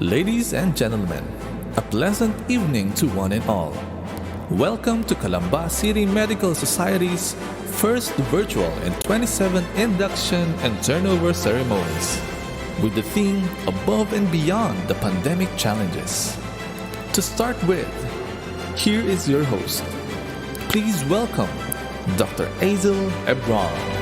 Ladies and gentlemen, a pleasant evening to one and all. Welcome to Calamba City Medical Society's first virtual and 27th Induction and Turnover Ceremonies, with the theme Above and Beyond the Pandemic Challenges. To start with, here is your host. Please welcome Dr. Hazel Ebron.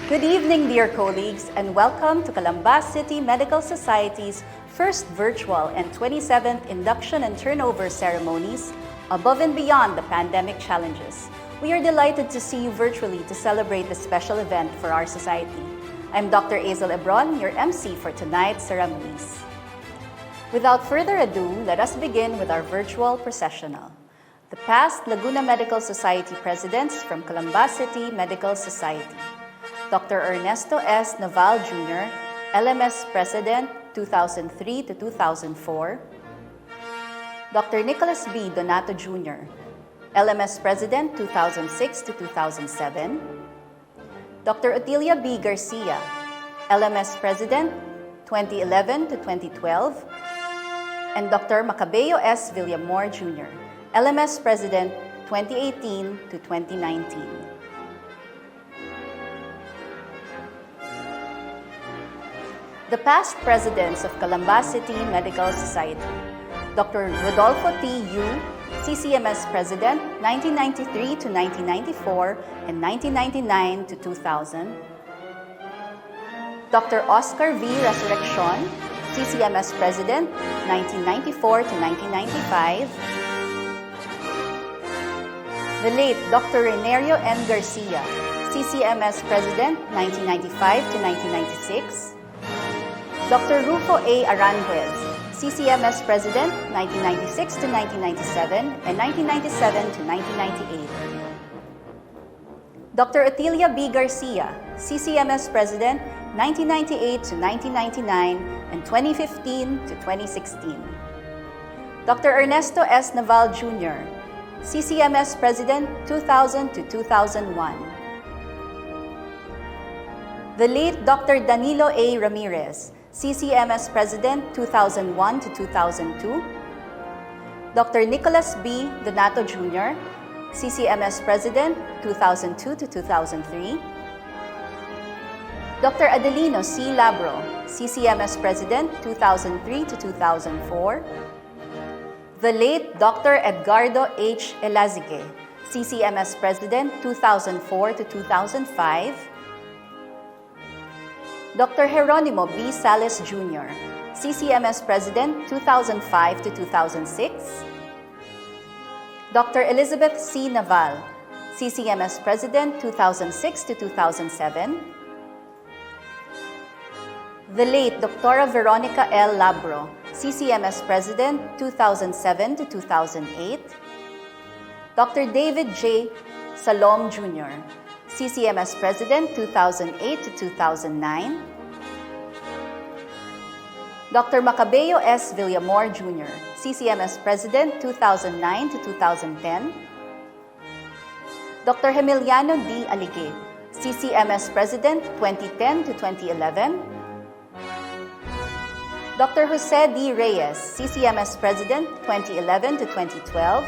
Good evening, dear colleagues, and welcome to Calamba City Medical Society's first virtual and 27th Induction and Turnover Ceremonies, Above and Beyond the Pandemic Challenges. We are delighted to see you virtually to celebrate this special event for our society. I'm Dr. Hazel Ebron, your MC for tonight's ceremonies. Without further ado, let us begin with our virtual processional. The past Laguna Medical Society presidents from Calamba City Medical Society. Dr. Ernesto S. Naval Jr., LMS President 2003 to 2004. Dr. Nicholas B. Donato Jr., LMS President 2006 to 2007. Dr. Otilia B. Garcia, LMS President 2011 to 2012. And Dr. Macabeo S. Villamor Jr., LMS President 2018 to 2019. The past presidents of Calamba City Medical Society: Dr. Rodolfo T. Yu, CCMS President 1993 to 1994 and 1999 to 2000. Dr. Oscar V. Resurreccion, CCMS President 1994 to 1995. The late Dr. Renerio N. Garcia, CCMS President 1995 to 1996. Dr. Rufo A. Aranjuez, CCMS President 1996 to 1997 and 1997 to 1998. Dr. Otilia B. Garcia, CCMS President 1998 to 1999 and 2015 to 2016. Dr. Ernesto S. Naval Jr., CCMS President 2000 to 2001. The late Dr. Danilo A. Ramirez, CCMS President 2001 to 2002. Dr. Nicholas B. Donato Jr., CCMS President 2002 to 2003. Dr. Adelino C. Labro, CCMS President 2003 to 2004. The late Dr. Edgardo H. Elazique, CCMS President 2004 to 2005. Dr. Jeronimo B. Sales Jr., CCMS President 2005 to 2006. Dr. Elizabeth C. Naval, CCMS President 2006 to 2007. The late Dr. Veronica L. Labro, CCMS President 2007 to 2008. Dr. David J. Salom Jr., CCMS President 2008 to 2009. Dr. Macabeo S. Villamor Jr., CCMS President 2009 to 2010. Dr. Emiliano D. Aligue, CCMS President 2010 to 2011. Dr. Jose D. Reyes, CCMS President 2011 to 2012.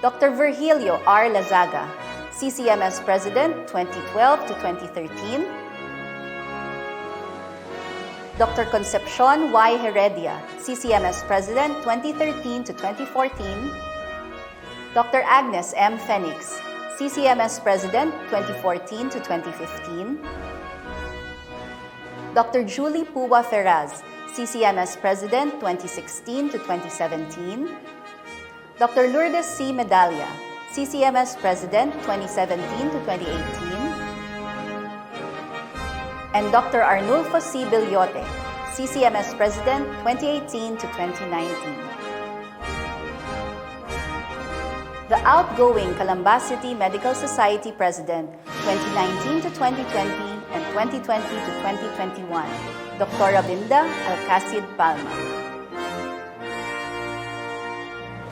Dr. Virgilio R. Lazaga, CCMS President 2012 to 2013. Dr. Concepcion Y. Heredia, CCMS President 2013 to 2014. Dr. Agnes M. Phoenix, CCMS President 2014 to 2015. Dr. Julie Puwa Ferraz, CCMS President 2016 to 2017. Dr. Lourdes C. Medalla, CCMS President 2017 to 2018. And Dr. Arnulfo C. Bilyote, CCMS President 2018 to 2019. The outgoing Calamba City Medical Society President 2019 to 2020 and 2020 to 2021, Dr. Rabinda Alcacid Palma.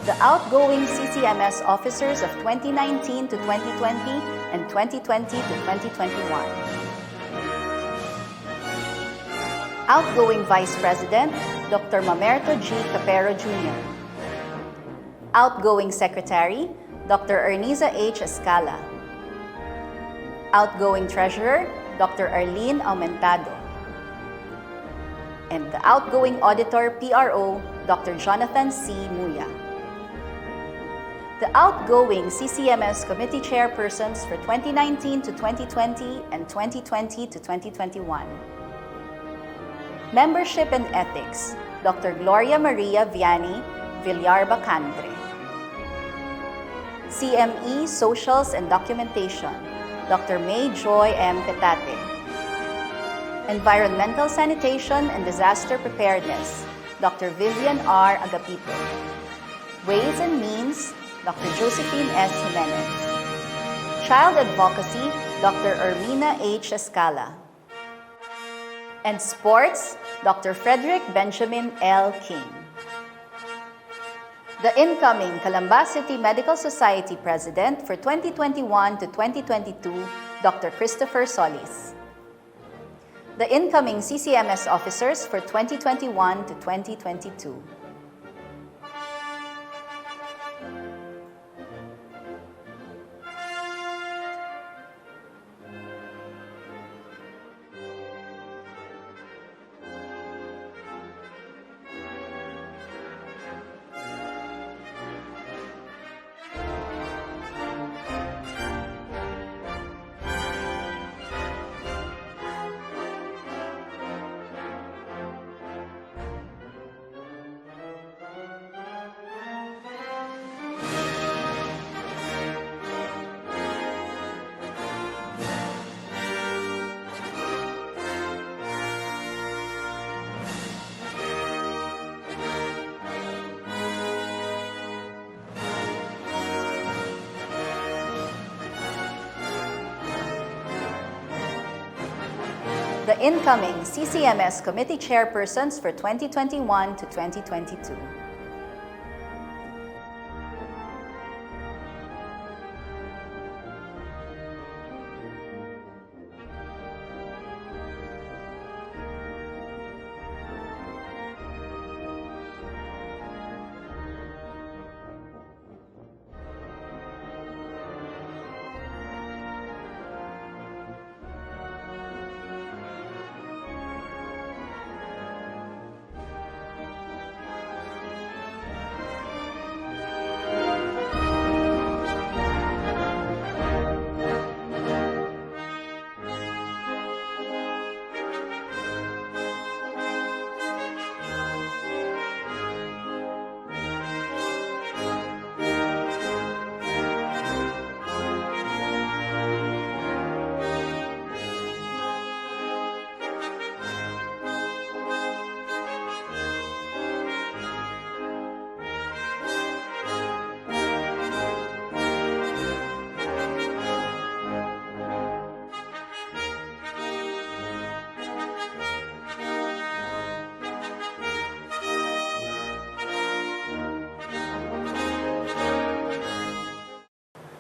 the outgoing CCMS officers of 2019 to 2020 and 2020 to 2021. Outgoing Vice President, Dr. Mamerto G. Capero Jr. Outgoing Secretary, Dr. Erniza H. Escala. Outgoing Treasurer, Dr. Arlene Aumentado. And the outgoing Auditor PRO, Dr. Jonathan C. Muya. The outgoing CCMS Committee Chairpersons for 2019 to 2020 and 2020 to 2021. Membership and Ethics, Dr. Gloria Maria Vianney Villarba Cantre. CME Socials and Documentation, Dr. May Joy M. Petate. Environmental Sanitation and Disaster Preparedness, Dr. Vivian R. Agapito. Ways and Means, Dr. Josephine S. Jimenez. Child Advocacy, Dr. Ermina H. Escala. And Sports, Dr. Frederick Benjamin L. King. The incoming Calamba City Medical Society President for 2021 to 2022, Dr. Christopher Solis. The incoming CCMS officers for 2021 to 2022. The incoming CCMS Committee Chairpersons for 2021 to 2022.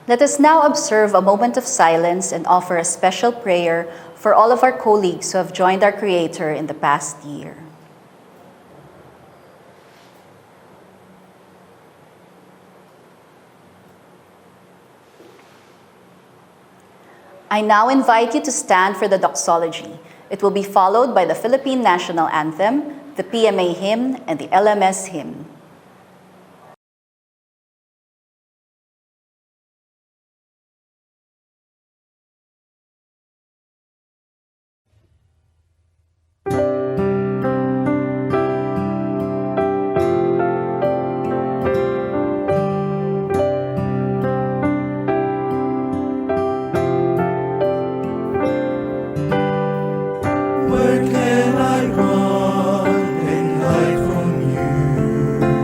Let us now observe a moment of silence and offer a special prayer for all of our colleagues who have joined our Creator in the past year. I now invite you to stand for the doxology. It will be followed by the Philippine National Anthem, the PMA hymn, and the LMS hymn. Where can I run and hide from you?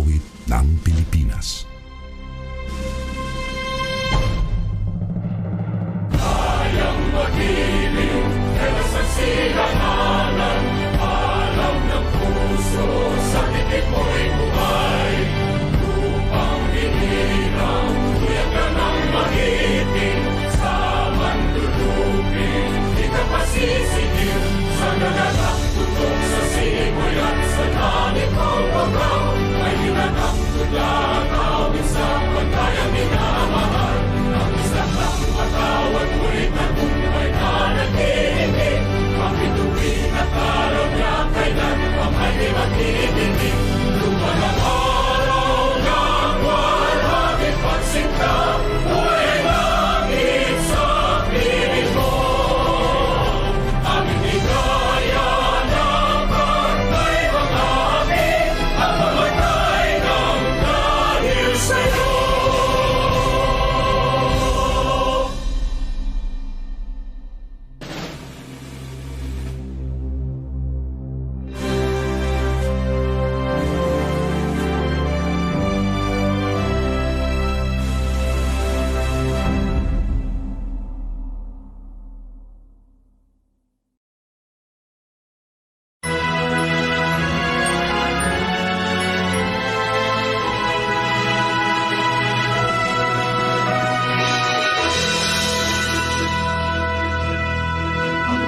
awit ng Pilipinas. Kayang mag-ibig, pero sa silanganan, alam ng puso, sa titik mo'y buhay. Lupang hinirang, tuyak ka ng magiting, sa mandulupin, di ka pasisigil, sa nalagang tutok sa simoy at sa langit ng pagaw, ay hinatang tulagaw, sa pagkayang minamahal, ang isang ng matawad mo'y tagumpay na nag-iibig, kapituwin at araw niya kailan ang ay mag-iibig. Luman ang araw ng walang pagsinta, buhay langit sa piling mo. Aming higaya ng kartay mga amin, at mamatay ng dahil sa'yo.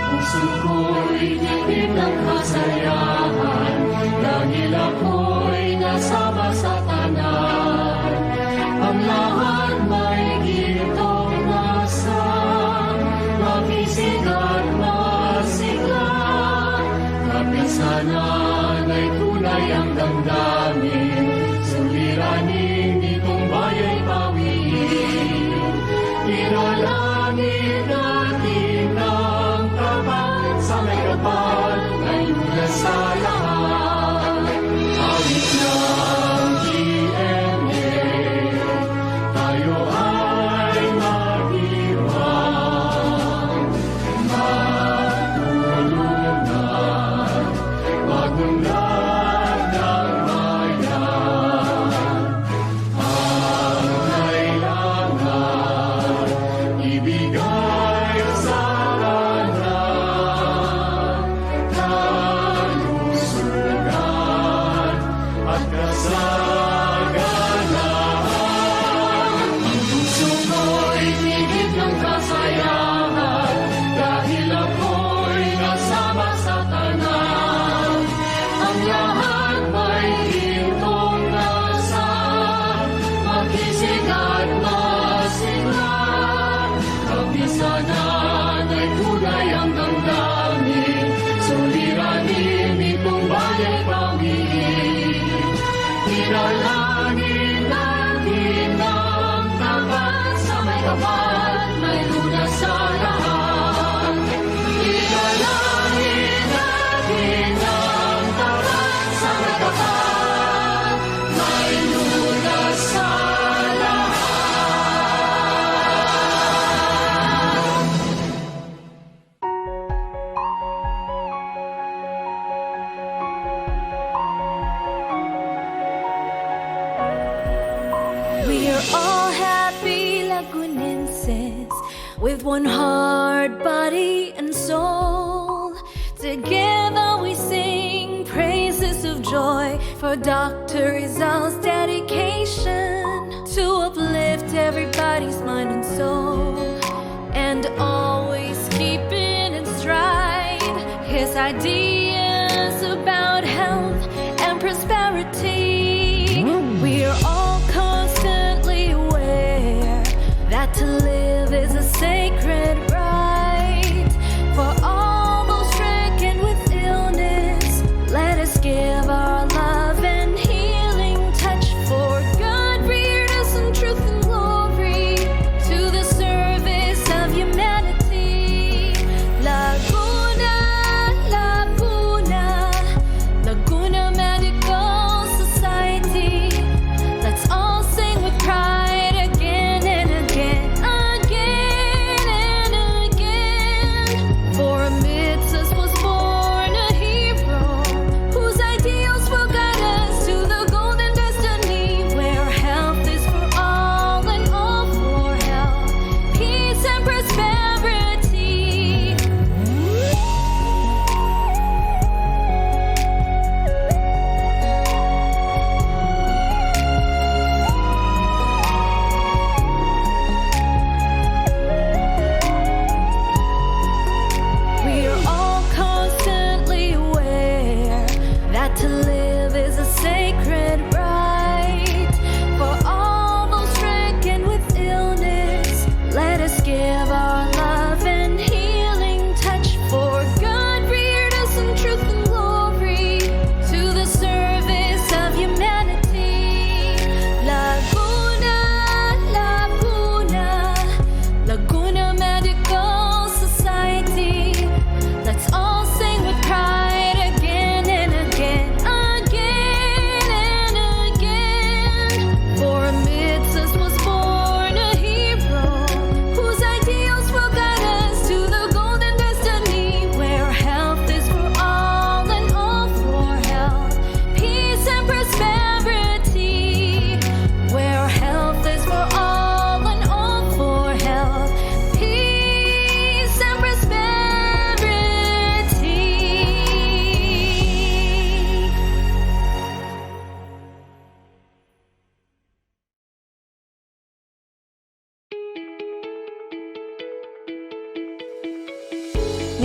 Puso ko'y titip ng kasayahan, dahil ako'y nasama sa tanan. Ang lahat may gintong nasa, makisig at masigla. Kapisanan ay tunay ang damdamin, suliranin itong baya'y pawiin. Inalangin natin ang tapat sa may kapal, ay mula sa lahat. Awit ng GMA, tayo ay mag-iwan. Magtulungan, magunlad ng bayan. Ang kailangan, ibigay sa kanan. Kalusugan at kasaganaan. Ang puso ko'y tigib ng kasayahan, dahil ako'y nasama sa tanan. Ang lahat may gintong nasa, makisig at masigla. Kapisanan ay tunay ang damdamin, suliranin itong baya'y pawiin. Inalangin natin ang tapat sa may kapal, may lunas sa lahat. Inalangin natin ang tapat sa may kapal, may lunas sa lahat. We are all happy Lagunenses with one heart, body, and soul. Together we sing praises of joy for Dr. Rizal's dedication to uplift everybody's mind and soul, and always keeping in stride his ideas about health and prosperity. We are all constantly aware that to live is a sacred right. For all those stricken with illness, let us give our love and healing touch for God, weirdness and truth and glory to the service of humanity. Laguna, Laguna, Laguna Medical Society. Let's all sing with pride again and again, again and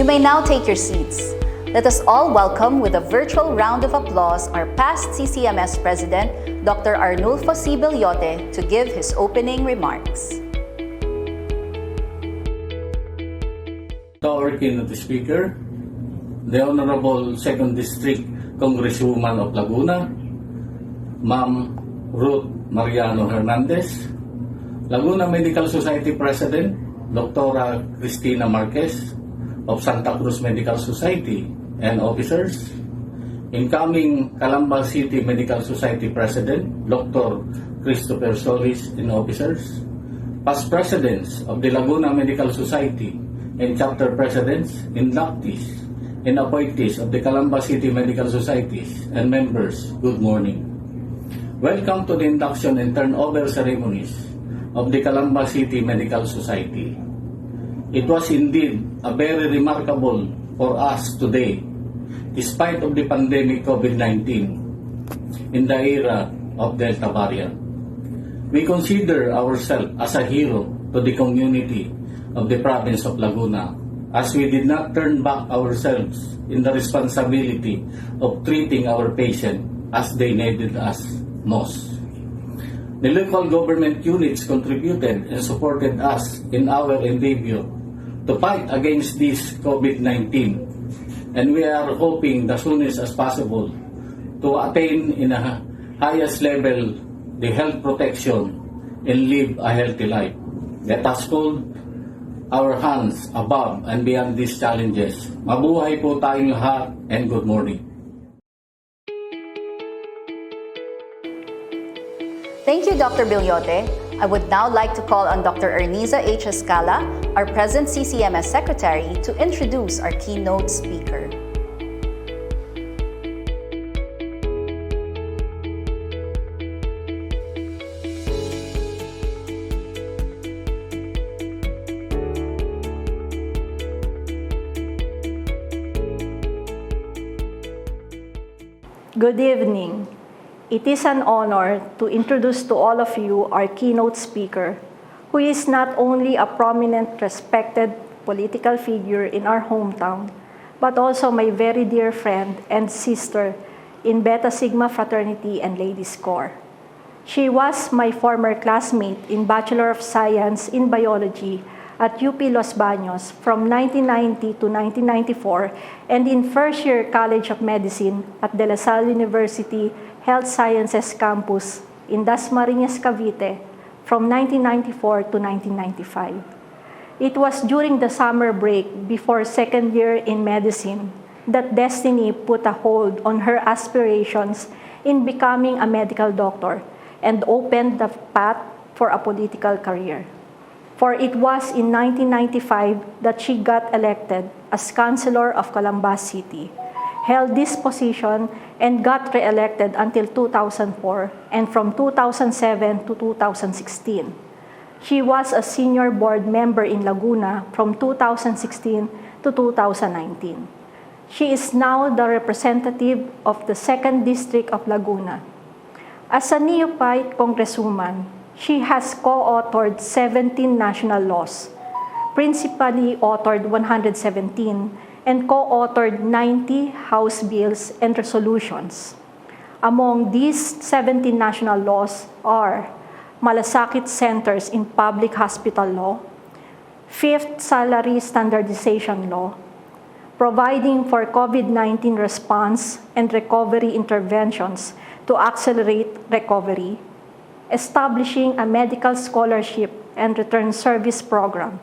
You may now take your seats. Let us all welcome with a virtual round of applause our past CCMS President, Dr. Arnulfo C. Bilyote, to give his opening remarks. To our keynote speaker, the Honorable 2nd District Congresswoman of Laguna, Ma'am Ruth Mariano Hernandez, Laguna Medical Society President, Dr. Cristina Marquez of Santa Cruz Medical Society and officers, incoming Calamba City Medical Society President, Dr. Christopher Solis and officers, past presidents of the Laguna Medical Society and chapter presidents, inductees, and appointees of the Calamba City Medical Societies and members, good morning. Welcome to the induction and turnover ceremonies of the Calamba City Medical Society. It was indeed a very remarkable for us today, despite of the pandemic COVID-19 in the era of Delta variant. We consider ourselves as a hero to the community of the province of Laguna, as we did not turn back ourselves in the responsibility of treating our patients as they needed us most. The local government units contributed and supported us in our endeavor to fight against this COVID-19, and we are hoping the soonest as possible to attain in a highest level the health protection and live a healthy life. Let us hold our hands above and beyond these challenges. Mabuhay po tayong lahat and good morning. Thank you, Dr. Bilyote. I would now like to call on Dr. Erniza H. Escala, our present CCMS Secretary, to introduce our keynote speaker. Good evening. It is an honor to introduce to all of you our keynote speaker, who is not only a prominent, respected political figure in our hometown, but also my very dear friend and sister in Beta Sigma Fraternity and Ladies Corps. She was my former classmate in Bachelor of Science in Biology at UP Los Baños from 1990 to 1994 and in first year College of Medicine at De La Salle University Health Sciences Campus in Dasmariñas, Cavite from 1994 to 1995. It was during the summer break before second year in medicine that destiny put a hold on her aspirations in becoming a medical doctor and opened the path for a political career. For it was in 1995 that she got elected as Councilor of Calamba City, held this position and got re-elected until 2004 and from 2007 to 2016. She was a senior board member in Laguna from 2016 to 2019. She is now the representative of the 2nd District of Laguna. As a neophyte congresswoman, she has co-authored 17 national laws, principally authored 117, and co-authored 90 House bills and resolutions. Among these 17 national laws are Malasakit Centers in Public Hospital Law, 5th Salary Standardization Law, providing for COVID-19 response and recovery interventions to accelerate recovery, establishing a medical scholarship and return service program,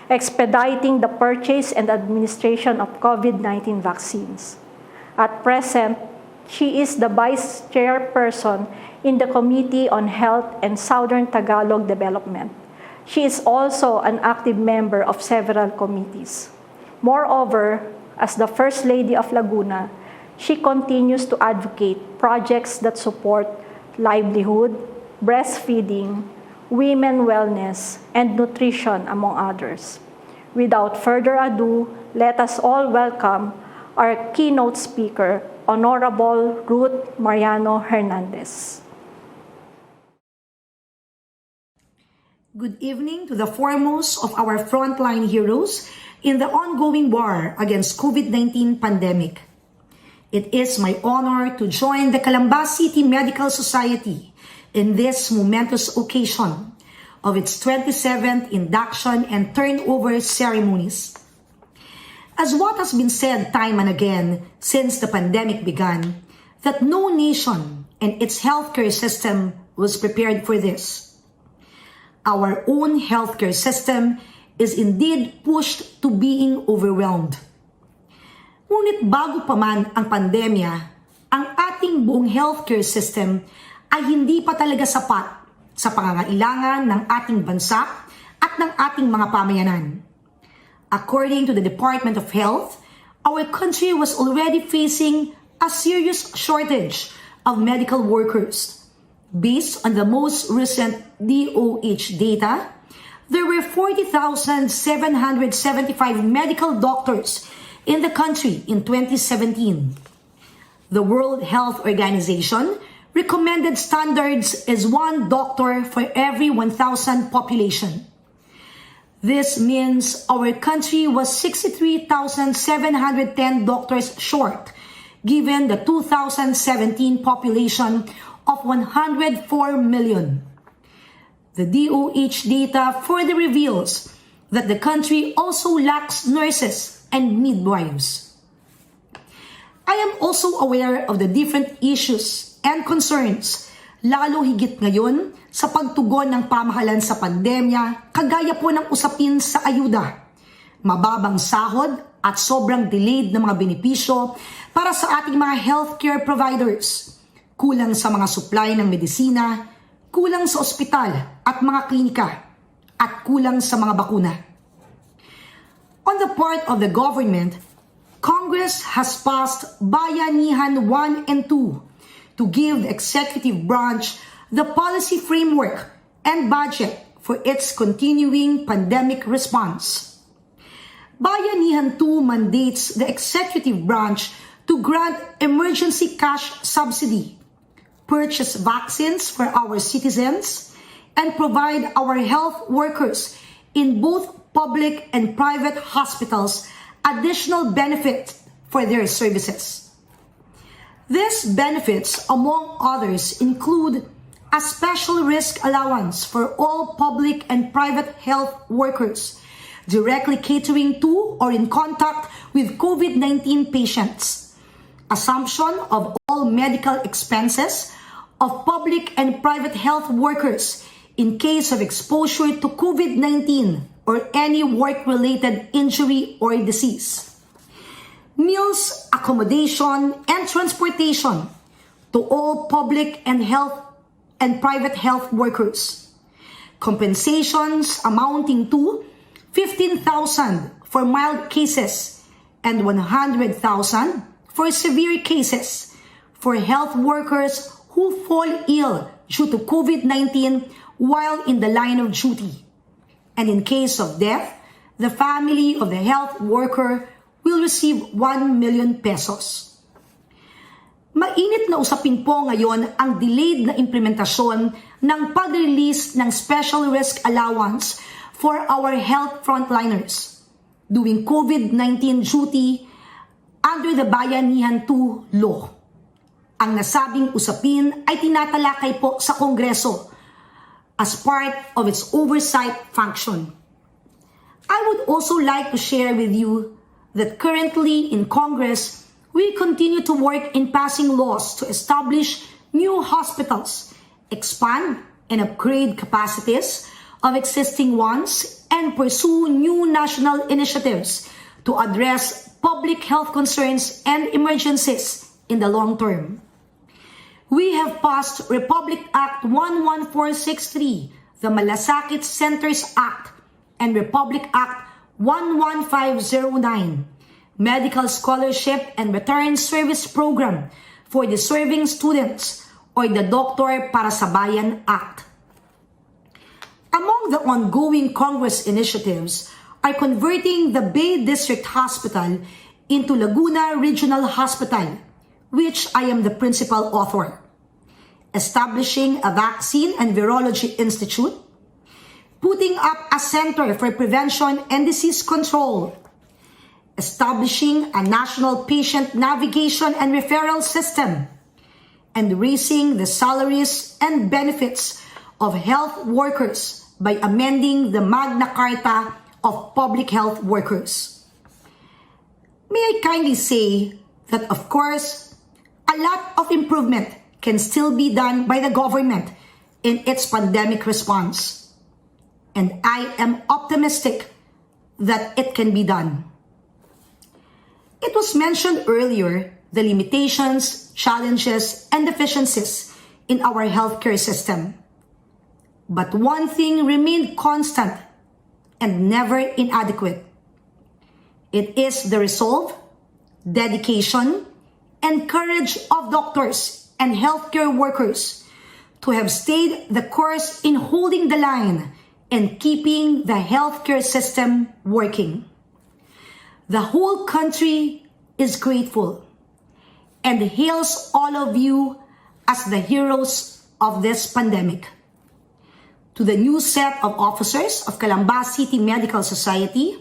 expediting the purchase and administration of COVID-19 vaccines. At present, she is the Vice Chairperson in the Committee on Health and Southern Tagalog Development. She is also an active member of several committees. Moreover, as the First Lady of Laguna, she continues to advocate projects that support livelihood, breastfeeding, women wellness, and nutrition, among others. Without further ado, let us all welcome our keynote speaker, Honorable Ruth Mariano Hernandez. Good evening to the foremost of our frontline heroes, in the ongoing war against COVID-19 pandemic. It is my honor to join the Calamba City Medical Society in this momentous occasion of its 27th induction and turnover ceremonies. As what has been said time and again since the pandemic began, that no nation and its healthcare system was prepared for this. Our own healthcare system is indeed pushed to being overwhelmed. Ngunit bago pa man ang pandemya, ang ating buong healthcare system ay hindi pa talaga sapat sa pangangailangan ng ating bansa at ng ating mga pamayanan. According to the Department of Health, our country was already facing a serious shortage of medical workers. Based on the most recent DOH data, there were 40,775 medical doctors in the country in 2017. The World Health Organization recommended standards as 1 doctor for every 1,000 population. This means our country was 63,710 doctors short, given the 2017 population of 104 million. The DOH data further reveals that the country also lacks nurses and midwives. I am also aware of the different issues and concerns, lalo higit ngayon sa pagtugon ng pamahalan sa pandemya, kagaya po ng usapin sa ayuda, mababang sahod at sobrang delayed na mga benepisyo para sa ating mga healthcare providers, kulang sa mga supply ng medisina, kulang sa ospital at mga klinika, at kulang sa mga bakuna. On the part of the government, Congress has passed Bayanihan 1 and 2 to give the executive branch the policy framework and budget for its continuing pandemic response. Bayanihan 2 mandates the executive branch to grant emergency cash subsidy, purchase vaccines for our citizens, and provide our health workers in both public and private hospitals additional benefit for their services. These benefits, among others, include a special risk allowance for all public and private health workers directly catering to or in contact with COVID-19 patients, assumption of all medical expenses of public and private health workers in case of exposure to COVID-19 or any work-related injury or disease, meals, accommodation, and transportation to all public and private health workers, compensations amounting to 15,000 for mild cases and 100,000 for severe cases for health workers who fall ill due to COVID-19 while in the line of duty. And in case of death, the family of the health worker will receive 1 million pesos. Mainit na usapin po ngayon ang delayed na implementasyon ng pag-release ng special risk allowance for our health frontliners doing COVID-19 duty under the Bayanihan 2 law. Ang nasabing usapin ay tinatalakay po sa Kongreso as part of its oversight function. I would also like to share with you that currently in Congress, we continue to work in passing laws to establish new hospitals, expand and upgrade capacities of existing ones, and pursue new national initiatives to address public health concerns and emergencies in the long term. We have passed Republic Act 11463, the Malasakit Centers Act, and Republic Act 11509, Medical Scholarship and Return Service Program for Deserving Students, or the Doktor Para sa Bayan Act. Among the ongoing Congress initiatives are converting the Bay District Hospital into Laguna Regional Hospital, which I am the principal author, establishing a Vaccine and Virology Institute, putting up a Center for Prevention and Disease Control establishing a national patient navigation and referral system, and raising the salaries and benefits of health workers by amending the Magna Carta of Public Health Workers. May I kindly say that, of course, a lot of improvement can still be done by the government in its pandemic response. And I am optimistic that it can be done. It was mentioned earlier the limitations, challenges, and deficiencies in our healthcare system. But one thing remained constant and never inadequate. It is the resolve, dedication, and courage of doctors and healthcare workers to have stayed the course in holding the line and keeping the healthcare system working. The whole country is grateful and hails all of you as the heroes of this pandemic. To the new set of officers of Calamba City Medical Society,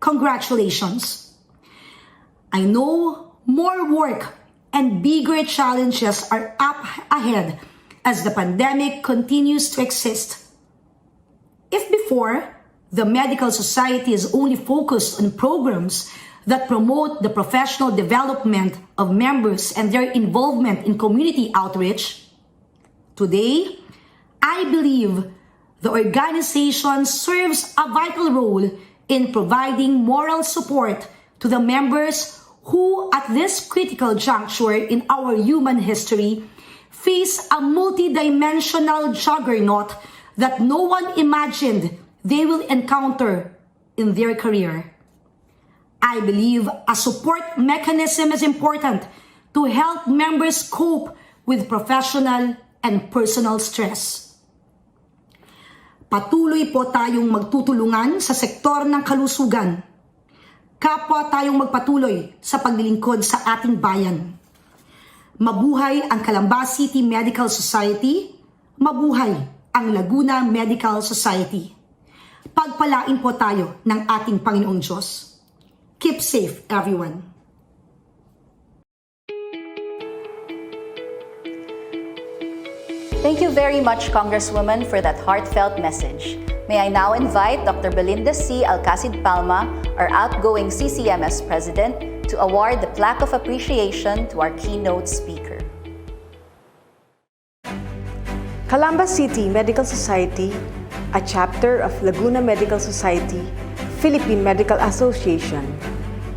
congratulations. I know more work and bigger challenges are up ahead as the pandemic continues to exist. If before, the medical society is only focused on programs that promote the professional development of members and their involvement in community outreach, today, I believe the organization serves a vital role in providing moral support to the members who, at this critical juncture in our human history, face a multidimensional juggernaut that no one imagined they will encounter in their career. I believe a support mechanism is important to help members cope with professional and personal stress. Patuloy po tayong magtutulungan sa sektor ng kalusugan. Kapwa tayong magpatuloy sa paglilingkod sa ating bayan. Mabuhay ang Calamba City Medical Society, mabuhay ang Laguna Medical Society. Pagpalain po tayo ng ating Panginoong Diyos. Keep safe, everyone. Thank you very much, Congresswoman, for that heartfelt message. May I now invite Dr. Belinda C. Alcacid Palma, our outgoing CCMS President, to award the Plaque of Appreciation to our keynote speaker. Calamba City Medical Society, a chapter of Laguna Medical Society, Philippine Medical Association,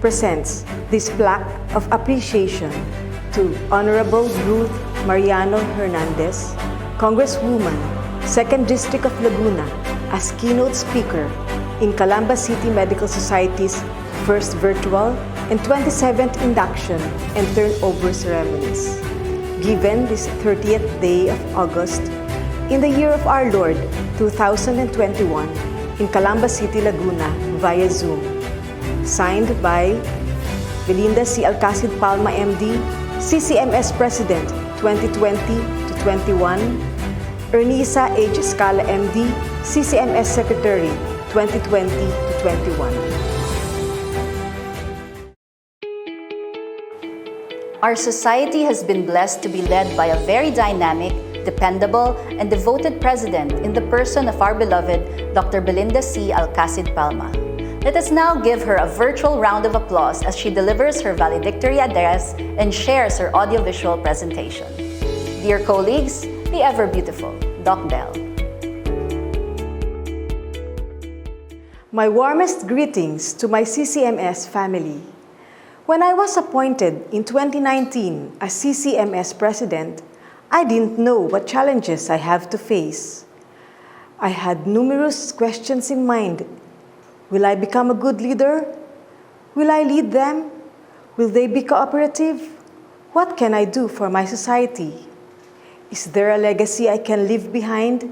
presents this Plaque of Appreciation to Honorable Ruth Mariano Hernandez, Congresswoman, 2nd District of Laguna, as keynote speaker in Calamba City Medical Society's first virtual and 27th Induction and Turnover Ceremonies, given this 30th day of August in the year of our Lord 2021 in Calamba City, Laguna via Zoom. Signed by Belinda C. Alcacid Palma, MD, CCMS President 2020 to 21, Ernisa H. Escala, MD, CCMS Secretary 2020 to 21. Our society has been blessed to be led by a very dynamic, dependable, and devoted president in the person of our beloved Dr. Belinda C. Alcacid Palma. Let us now give her a virtual round of applause as she delivers her valedictory address and shares her audiovisual presentation. Dear colleagues, the ever beautiful Doc Bell. My warmest greetings to my CCMS family. When I was appointed in 2019 as CCMS President, I didn't know what challenges I have to face. I had numerous questions in mind. Will I become a good leader? Will I lead them? Will they be cooperative? What can I do for my society? Is there a legacy I can leave behind?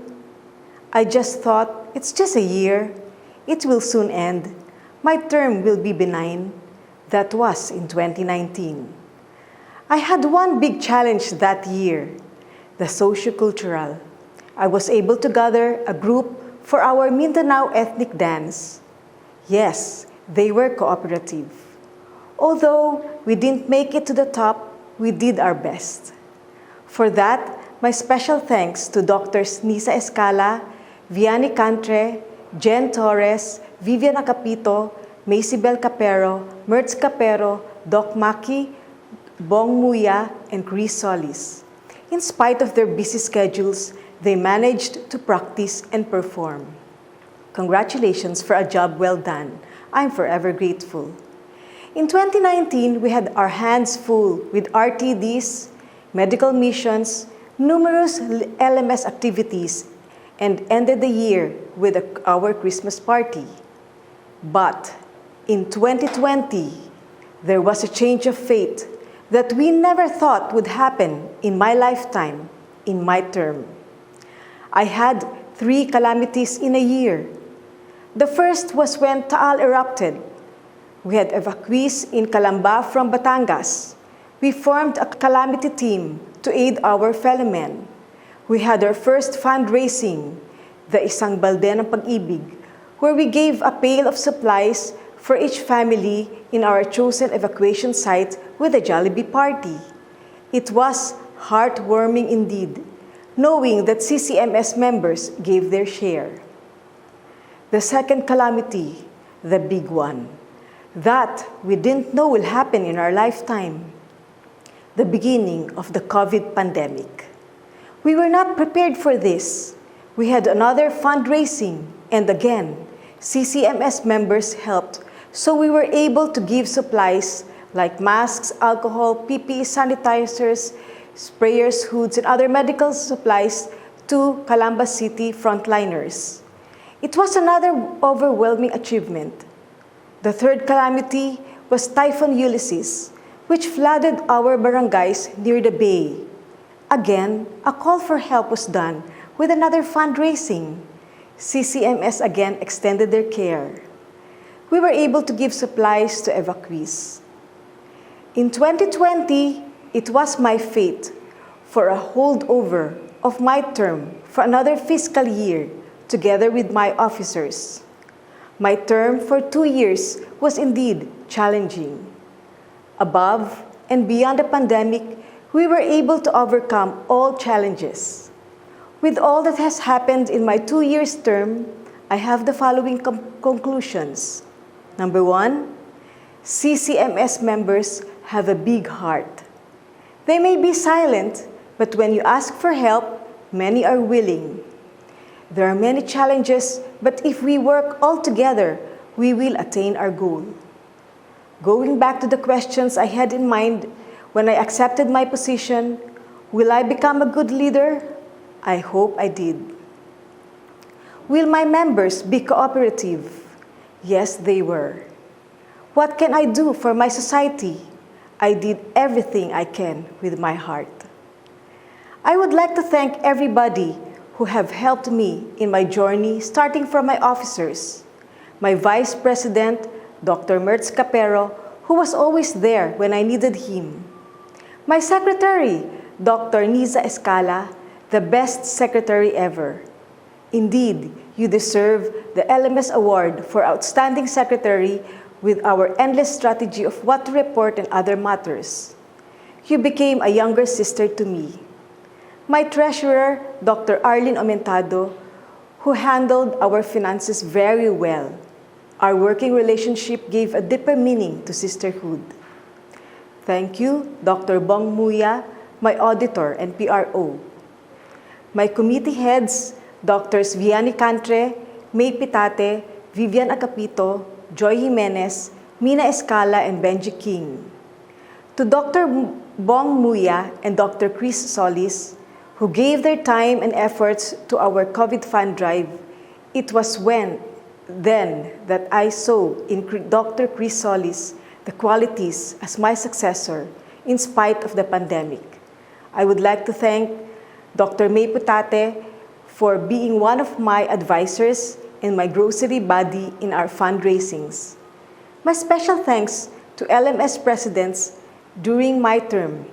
I just thought, it's just a year. It will soon end. My term will be benign. That was in 2019. I had one big challenge that year, the sociocultural. I was able to gather a group for our Mindanao ethnic dance. Yes, they were cooperative. Although we didn't make it to the top, we did our best. For that, my special thanks to Drs. Nisa Escala, Vianney Cantre, Jen Torres, Vivian Acapito, Maysibel Capero, Mertz Capero, Doc Maki, Bong Muya, and Chris Solis. In spite of their busy schedules, they managed to practice and perform. Congratulations for a job well done. I'm forever grateful. In 2019, we had our hands full with RTDs, medical missions, numerous LMS activities, and ended the year with our Christmas party. But in 2020, there was a change of fate that we never thought would happen in my lifetime, in my term. I had 3 calamities in a year. The first was when Taal erupted. We had evacuees in Calamba from Batangas. We formed a calamity team to aid our fellow men. We had our first fundraising, the Isang Balde ng Pag-ibig, where we gave a pail of supplies for each family in our chosen evacuation site with a Jollibee party. It was heartwarming indeed, knowing that CCMS members gave their share. The second calamity, the big one, that we didn't know will happen in our lifetime, the beginning of the COVID pandemic. We were not prepared for this. We had another fundraising, and again, CCMS members helped, so we were able to give supplies like masks, alcohol, PPE, sanitizers, sprayers, hoods, and other medical supplies to Calamba City frontliners. It was another overwhelming achievement. The third calamity was Typhoon Ulysses, which flooded our barangays near the bay. Again, a call for help was done with another fundraising. CCMS again extended their care. We were able to give supplies to evacuees. In 2020, it was my fate for a holdover of my term for another fiscal year together with my officers. My term for 2 years was indeed challenging. Above and beyond the pandemic, we were able to overcome all challenges. With all that has happened in my 2 years term, I have the following conclusions. Number 1, CCMS members have a big heart. They may be silent, but when you ask for help, many are willing. There are many challenges, but if we work all together, we will attain our goal. Going back to the questions I had in mind when I accepted my position, will I become a good leader? I hope I did. Will my members be cooperative? Yes, they were. What can I do for my society? I did everything I can with my heart. I would like to thank everybody who have helped me in my journey, starting from my officers, my Vice President, Dr. Mertz Capero, who was always there when I needed him, my Secretary, Dr. Nisa Escala, the best secretary ever. Indeed, you deserve the LMS Award for Outstanding Secretary with our endless strategy of what to report and other matters. You became a younger sister to me. My treasurer, Dr. Arlene Aumentado, who handled our finances very well. Our working relationship gave a deeper meaning to sisterhood. Thank you, Dr. Bong Muya, my auditor and PRO. My committee heads, Drs. Vianney Cantre, May Pitate, Vivian Acapito, Joy Jimenez, Mina Escala, and Benji King. To Dr. Bong Muya and Dr. Chris Solis, who gave their time and efforts to our COVID fund drive, it was then that I saw in Dr. Chris Solis the qualities as my successor in spite of the pandemic. I would like to thank Dr. May Putate for being one of my advisors and my grocery buddy in our fundraisings. My special thanks to LMS presidents during my term,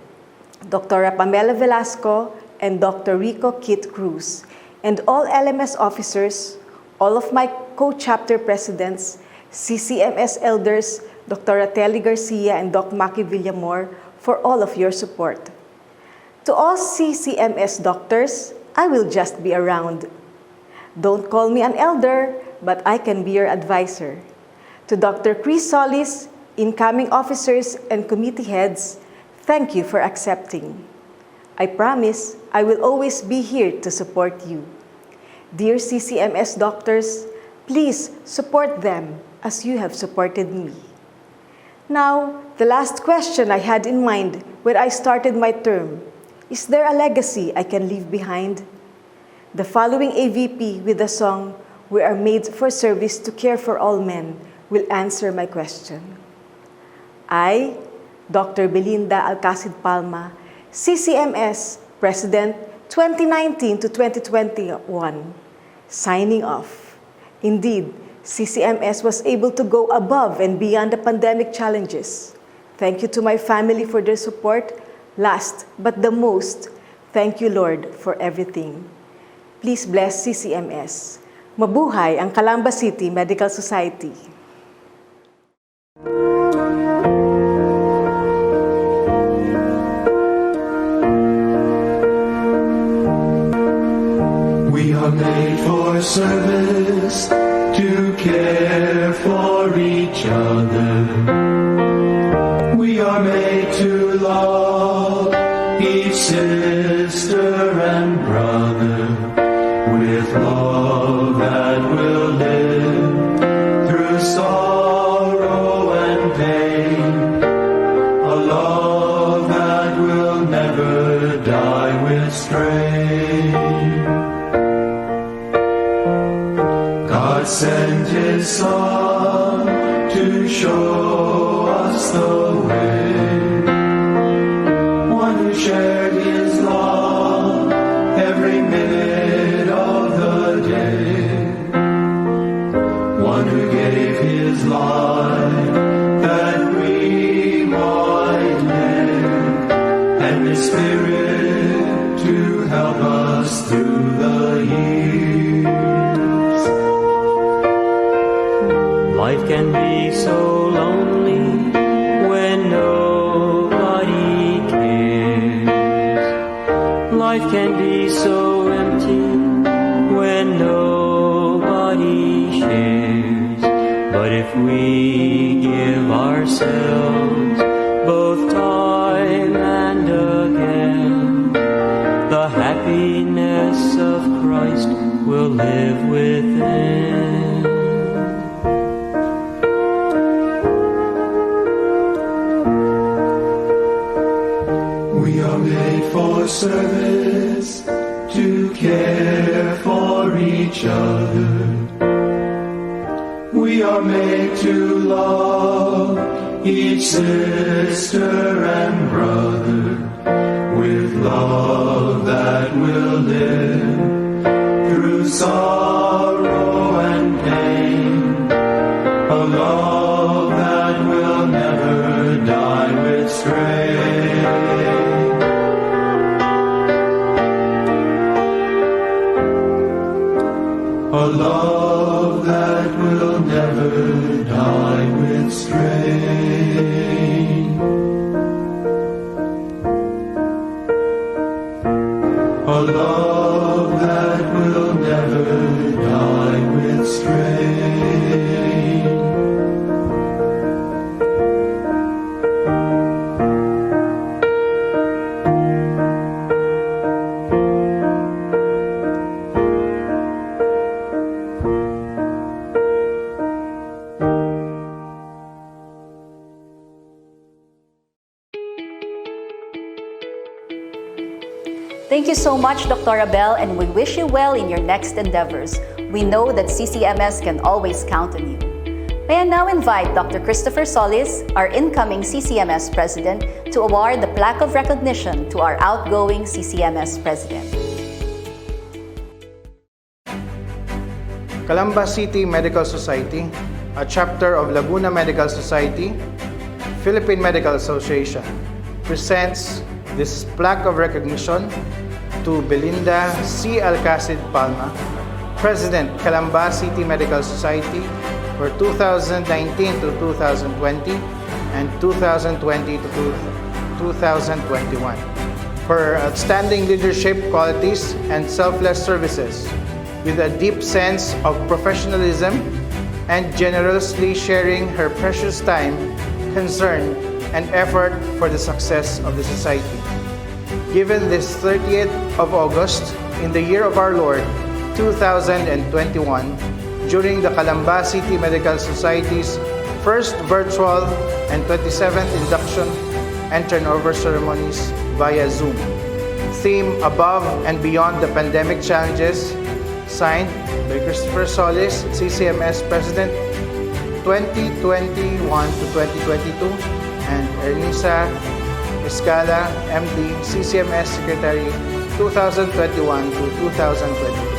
Dr. Pamela Velasco and Dr. Rico Kit Cruz, and all LMS officers, all of my co-chapter presidents, CCMS elders, Dr. Ateli Garcia, and Doc Maki Villamor for all of your support. To all CCMS doctors, I will just be around. Don't call me an elder, but I can be your advisor. To Dr. Chris Solis, incoming officers and committee heads, thank you for accepting. I promise I will always be here to support you. Dear CCMS doctors, please support them as you have supported me. Now, the last question I had in mind when I started my term, is there a legacy I can leave behind? The following AVP with the song, "We Are Made for Service to Care for All Men," will answer my question. I, Dr. Belinda Alcacid Palma, CCMS President 2019 to 2021, signing off. Indeed, CCMS was able to go above and beyond the pandemic challenges. Thank you to my family for their support. Last but the most, thank you, Lord, for everything. Please bless CCMS. Mabuhay ang Calamba City Medical Society. We are made for service, to care for each other. We are made to love each sister and brother with love that will live through sorrow and pain, a love that will never die with strain. God sent His Son to show us the way, one who shared His love every minute of the day, one who gave His life that we might live, and His Spirit to help us through the years. Life can be so lonely when nobody cares. Life can be so empty when nobody shares. But if we give ourselves both time and again, the happiness of Christ will live within. We are made for service, to care for each other. We are made to love each sister and brother with love that will live through sorrow and pain, a love that will never die with strain. A love that will never die with strain. A love that will never die with strain. Thank you so much, Dr. Abel, and we wish you well in your next endeavors. We know that CCMS can always count on you. May I now invite Dr. Christopher Solis, our incoming CCMS President, to award the plaque of recognition to our outgoing CCMS President. Calamba City Medical Society, a chapter of Laguna Medical Society, Philippine Medical Association, presents this plaque of recognition to Belinda C. Alcacid Palma, President, Calamba City Medical Society, for 2019 to 2020 and 2020 to 2021 for outstanding leadership qualities and selfless services with a deep sense of professionalism and generously sharing her precious time, concern, and effort for the success of the society. Given this 30th of August in the year of our Lord, 2021, during the Calamba City Medical Society's first virtual and 27th induction and turnover ceremonies via Zoom. Theme Above and Beyond the Pandemic Challenges, signed by Christopher Solis, CCMS President 2021 to 2022, and Ernisa Escala, MD, CCMS Secretary 2021 to 2022.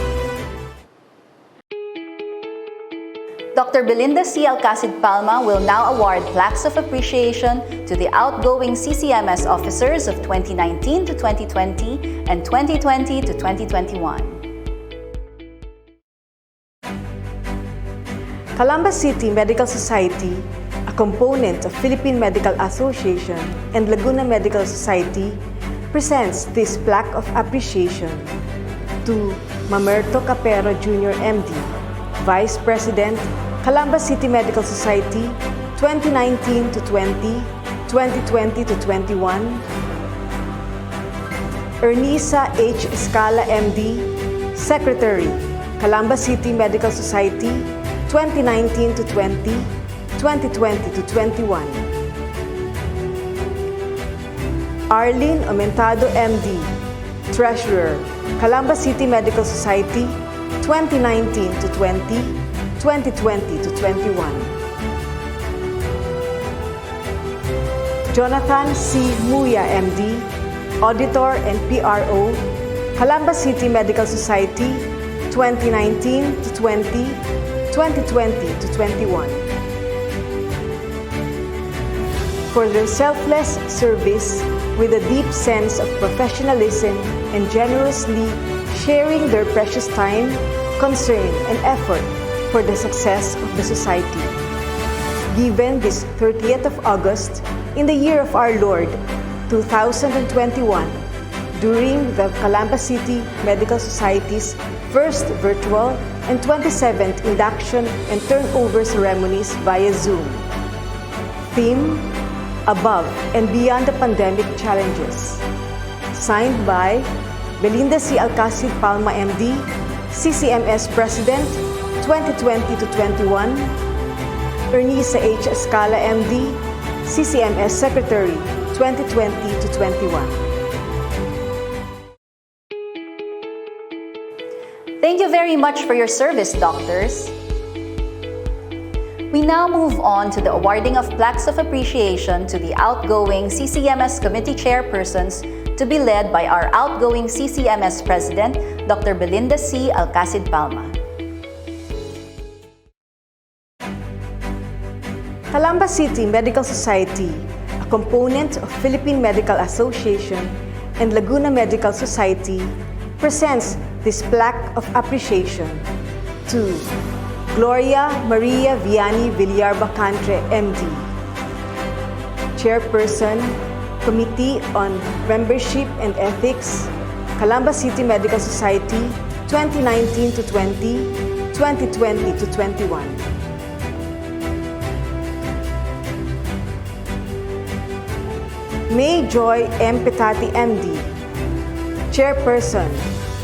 Dr. Belinda C. Alcacid Palma will now award plaques of appreciation to the outgoing CCMS officers of 2019 to 2020 and 2020 to 2021. Calamba City Medical Society, a component of Philippine Medical Association and Laguna Medical Society, presents this plaque of appreciation to Mamerto Capero Jr. MD, Vice President, Calamba City Medical Society, 2019 to 20, 2020 to 21, Ernisa H. Escala MD, Secretary, Calamba City Medical Society, 2019 to 20, 2020 to 21, Arlene Aumentado MD, Treasurer, Calamba City Medical Society, 2019 to 20, 2020 to 21. Jonathan C. Muya, MD, Auditor and PRO, Calamba City Medical Society, 2019 to 20, 2020 to 21. For their selfless service with a deep sense of professionalism and generously sharing their precious time, concern, and effort for the success of the society. Given this 30th of August in the year of our Lord, 2021, during the Calamba City Medical Society's first virtual and 27th induction and turnover ceremonies via Zoom. Theme, Above and Beyond the Pandemic Challenges. Signed by Belinda C. Alcacid Palma, MD, CCMS President, 2020 to 21, Ernisa H. Escala, MD, CCMS Secretary, 2020 to 21. Thank you very much for your service, doctors. We now move on to the awarding of plaques of appreciation to the outgoing CCMS committee chairpersons to be led by our outgoing CCMS President, Dr. Belinda C. Alcacid Palma. Calamba City Medical Society, a component of Philippine Medical Association and Laguna Medical Society, presents this plaque of appreciation to Gloria Maria Vianney Villar-Bacantre, MD, Chairperson, Committee on Membership and Ethics, Calamba City Medical Society, 2019 to 20, 2020 to 21. May Joy M. Petati, MD, Chairperson,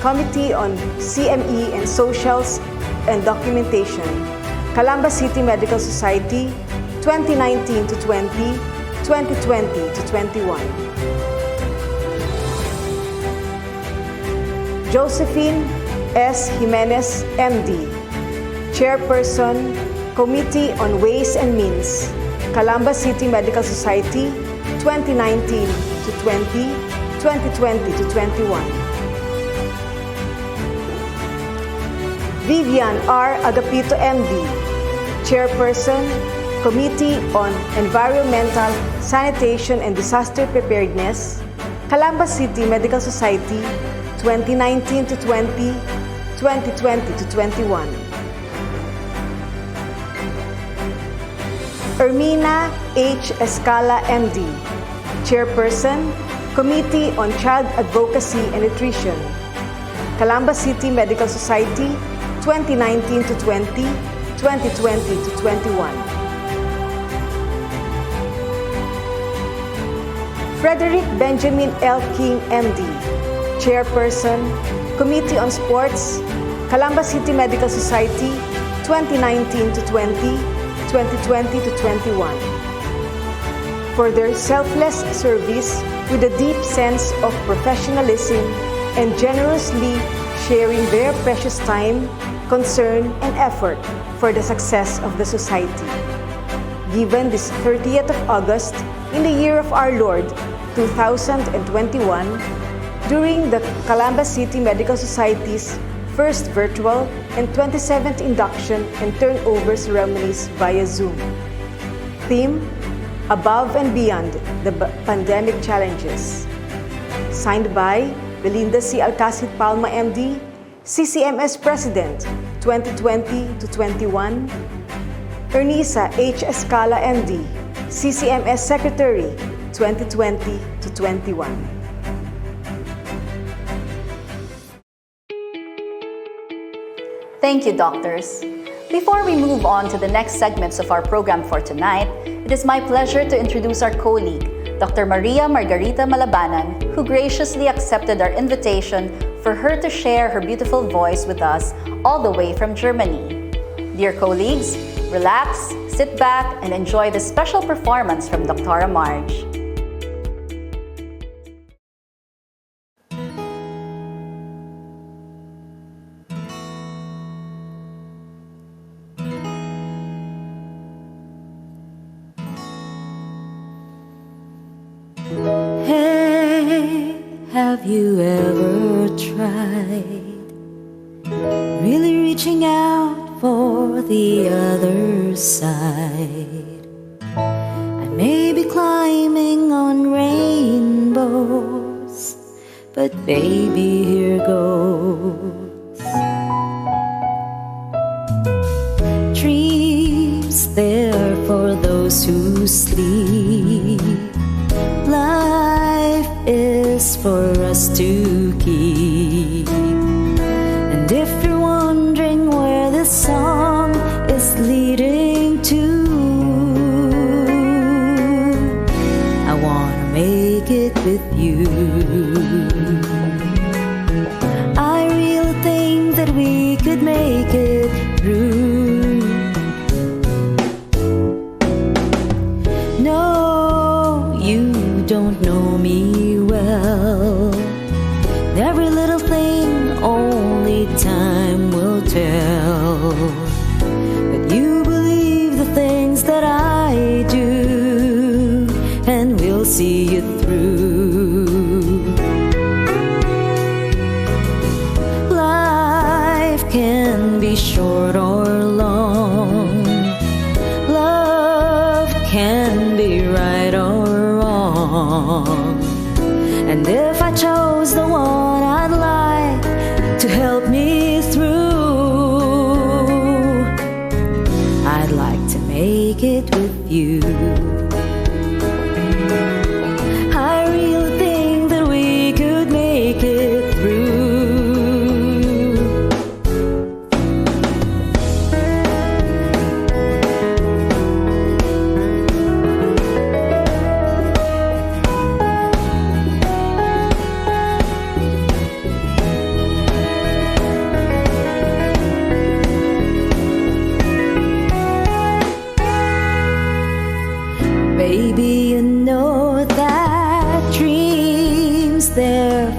Committee on CME and Socials and Documentation, Calamba City Medical Society, 2019 to 20, 2020 to 21. Josephine S. Jimenez, MD, Chairperson, Committee on Ways and Means, Calamba City Medical Society, 2019 to 20, 2020 to 21. Vivian R. Agapito, MD, Chairperson, Committee on Environmental, Sanitation and Disaster Preparedness, Calamba City Medical Society, 2019 to 20, 2020 to 21. Ermina H. Escala, MD, Chairperson, Committee on Child Advocacy and Nutrition, Calamba City Medical Society, 2019 to 20, 2020 to 21. Frederick Benjamin L. King, MD, Chairperson, Committee on Sports, Calamba City Medical Society, 2019 to 20, 2020 to 21. For their selfless service with a deep sense of professionalism and generously sharing their precious time, concern, and effort for the success of the society. Given this 30th of August in the year of our Lord, 2021, during the Calamba City Medical Society's first virtual and 27th induction and turnover ceremonies via Zoom. Theme: Above and Beyond the Pandemic Challenges. Signed by Belinda C. Alcacid Palma, MD, CCMS President, 2020 to 21, Ernisa H. Escala, MD, CCMS Secretary, 2020 to 21. Thank you, doctors. Before we move on to the next segments of our program for tonight, it is my pleasure to introduce our colleague, Dr. Maria Margarita Malabanan, who graciously accepted our invitation for her to share her beautiful voice with us all the way from Germany. Dear colleagues, relax, sit back, and enjoy this special performance from Dr. Marge. Hey, have you ever tried really reaching out for the other side? I may be climbing on rainbows, but baby, here goes. Dreams there for those who sleep. Life is for us to keep. And if you're wondering where this song is leading to, I wanna make it with you. I really think that we could make it through. Don't know me well. Every little thing only time will tell. But you believe the things that I do, and we'll see you through. Life can be short or long. Love can be right or and if I chose the one I'd like to help me through, I'd like to make it with you. I really think that we could make it through.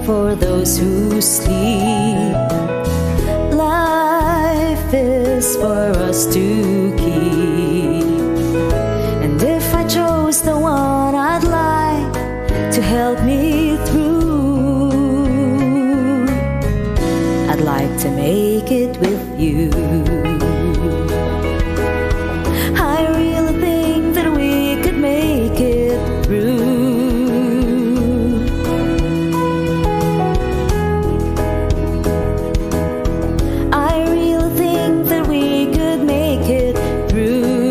For those who sleep, life is for us to keep. And if I chose the one I'd like to help me through, I'd like to make it with you. I really think that we could make it through. Through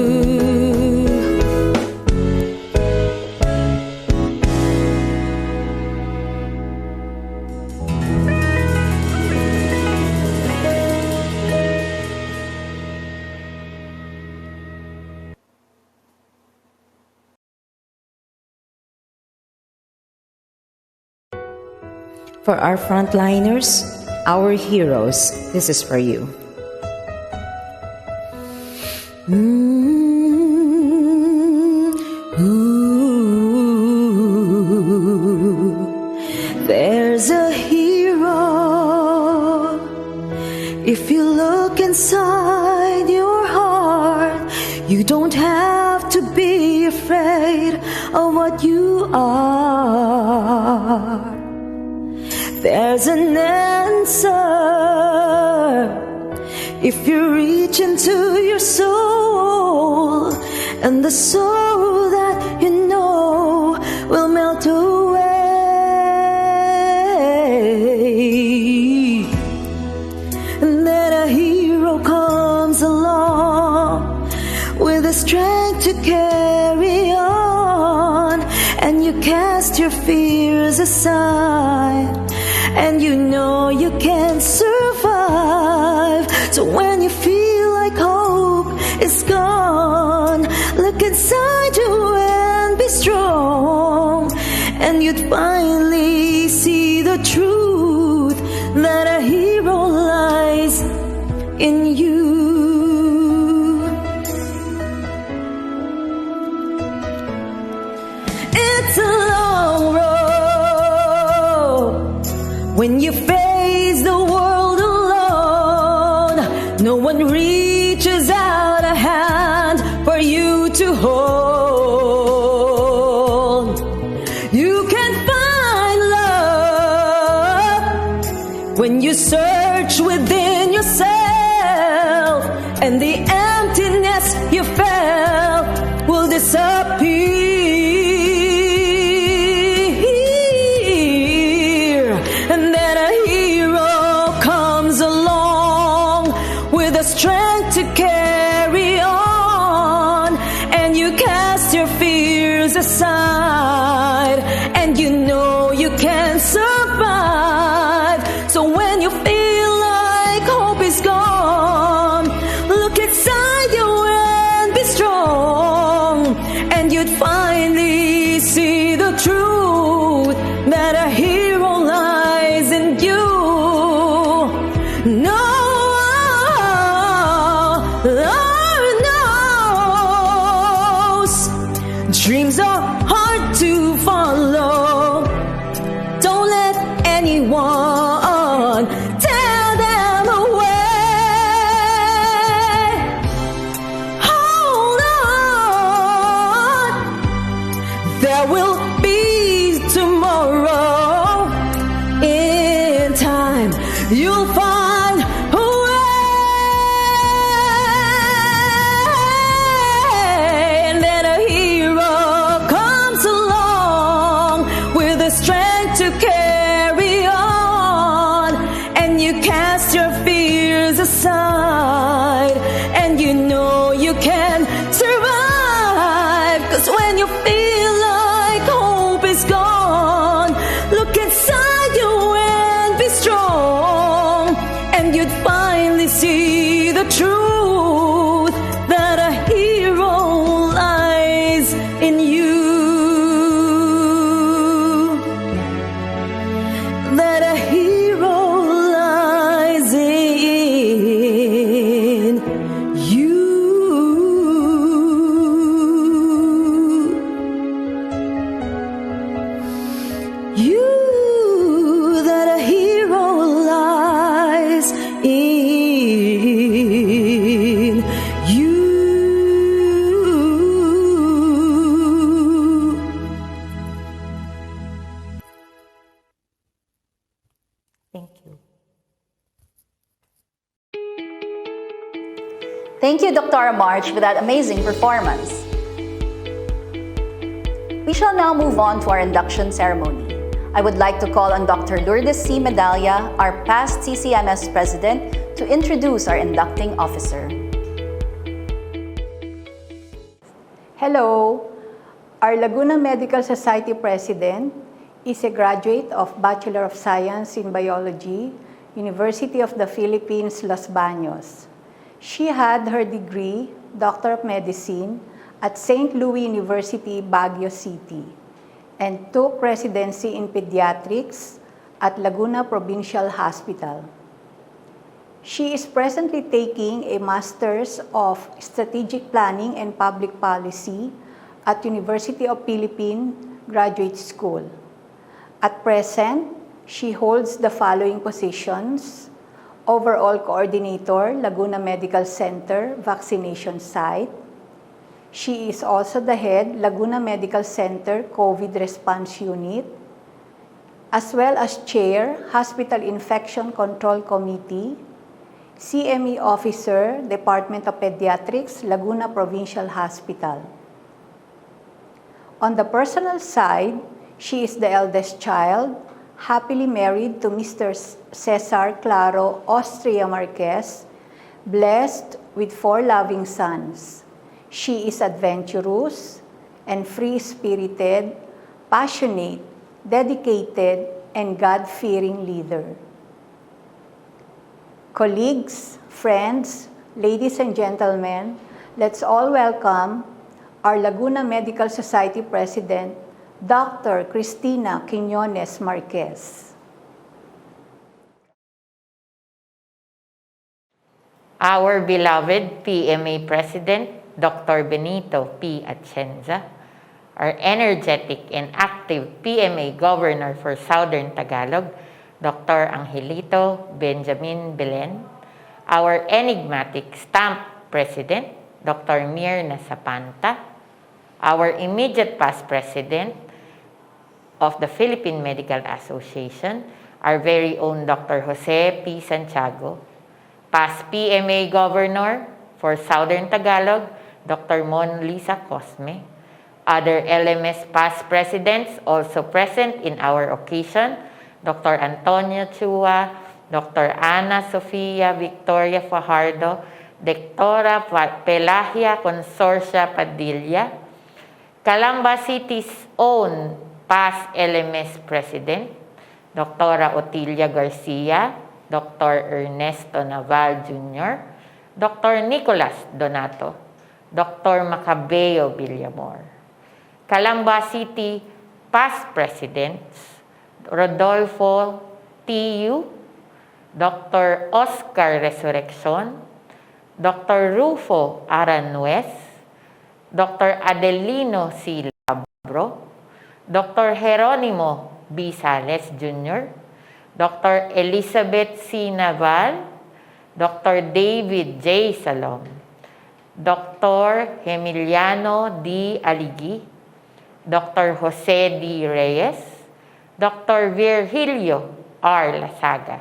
For our frontliners, our heroes, this is for you. There's a hero. If you look inside your heart, you don't have to be afraid of what you are. There's an answer if you reach into your soul, and the soul that you know will melt away. And then a hero comes along with the strength to carry on, and you cast your fears aside, and you know you can survive. So when you feel like hope is gone, look inside you and be strong, and you'd finally see the truth that a hero lies in you. It's a long road when you face the world alone. No one reaches out a hand for you to hold. You can find love when you search within yourself, and the emptiness you felt will disappear. And then a hero comes along with the strength to carry on, and you cast your fears aside, and you know you can survive. So when you feel like hope is gone, look inside you and be strong, and you'd finally see the truth that a hero lies in you. No one knows dreams are hard to follow. Don't let anyone tear them away. Hold on, there will be tomorrow. In time, you'll find a way. And then a hero comes along with the strength to carry on, and you cast your fears aside, and you know you can survive. 'Cause when you feel like hope is gone, look inside you and be strong, and you'd finally see the truth that a hero lies in you. That a hero lies in you. You, that a hero lies in you. Thank you. Thank you, Dr. March, for that amazing performance. We shall now move on to our induction ceremony. I would like to call on Dr. Lourdes C. Medalla, our past CCMS president, to introduce our inducting officer. Hello, our Laguna Medical Society president is a graduate of Bachelor of Science in Biology, University of the Philippines, Los Baños. She had her degree, Doctor of Medicine, at St. Louis University, Baguio City, and took residency in pediatrics at Laguna Provincial Hospital. She is presently taking a Master's of Strategic Planning and Public Policy at University of Philippines Graduate School. At present, she holds the following positions: Overall Coordinator, Laguna Medical Center Vaccination Site. She is also the head, Laguna Medical Center COVID Response Unit, as well as Chair, Hospital Infection Control Committee, CME Officer, Department of Pediatrics, Laguna Provincial Hospital. On the personal side, she is the eldest child, happily married to Mr. Cesar Claro Austria Marquez, blessed with 4 loving sons. She is adventurous and free-spirited, passionate, dedicated, and God-fearing leader. Colleagues, friends, ladies and gentlemen, let's all welcome our Laguna Medical Society President, Dr. Cristina Quiñones Marquez. Our beloved PMA President, Dr. Benito P. Atienza, our energetic and active PMA Governor for Southern Tagalog, Dr. Angelito Benjamin Belen, our enigmatic stamp President, Dr. Mirna Sapanta, our immediate past President of the Philippine Medical Association, our very own Dr. Jose P. Santiago, past PMA Governor for Southern Tagalog, Dr. Mon Lisa Cosme, other LMS past presidents also present in our occasion, Dr. Antonio Chua, Dr. Ana Sofia Victoria Fajardo, Doctora Pelagia Consorcia Padilla, Calamba City's own past LMS President, Dr. Otilia Garcia, Dr. Ernesto Naval Jr., Dr. Nicolas Donato, Dr. Macabeo Villamor. Calamba City past presidents, Rodolfo T.U., Dr. Oscar Resurrección, Dr. Rufo Aranjuez, Dr. Adelino C. Labro, Dr. Jeronimo B. Sales Jr., Dr. Elizabeth C. Naval, Dr. David J. Salom, Dr. Emiliano D. Aligi, Dr. Jose D. Reyes, Dr. Virgilio R. Lasaga,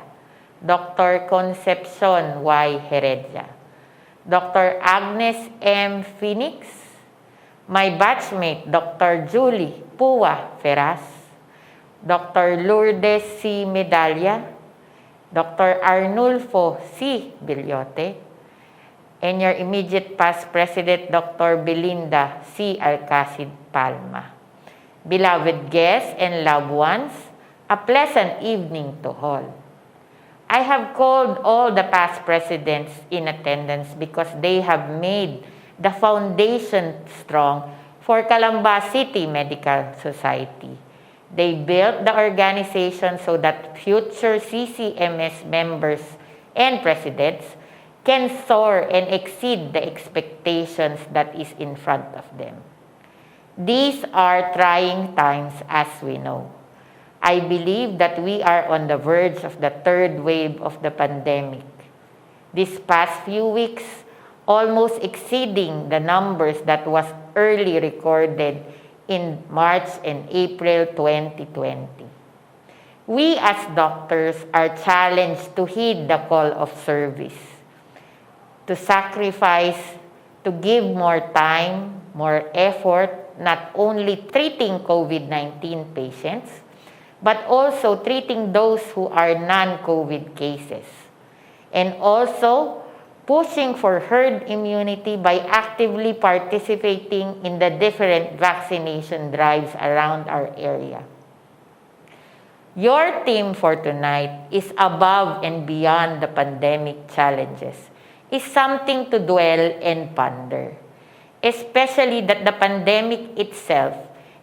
Dr. Concepcion Y. Heredia, Dr. Agnes M. Phoenix, my batchmate, Dr. Julie Pua Ferraz, Dr. Lourdes C. Medalla, Dr. Arnulfo C. Bilyote, and your immediate past president, Dr. Belinda C. Alcacid Palma. Beloved guests and loved ones, a pleasant evening to all. I have called all the past presidents in attendance because they have made the foundation strong for Calamba City Medical Society. They built the organization so that future CCMS members and presidents can soar and exceed the expectations that is in front of them. These are trying times, as we know. I believe that we are on the verge of the third wave of the pandemic. These past few weeks, almost exceeding the numbers that was early recorded in March and April 2020. We as doctors are challenged to heed the call of service, to sacrifice, to give more time, more effort, not only treating COVID-19 patients, but also treating those who are non-COVID cases, and also pushing for herd immunity by actively participating in the different vaccination drives around our area. Your theme for tonight is above and beyond the pandemic challenges, is something to dwell and ponder, especially that the pandemic itself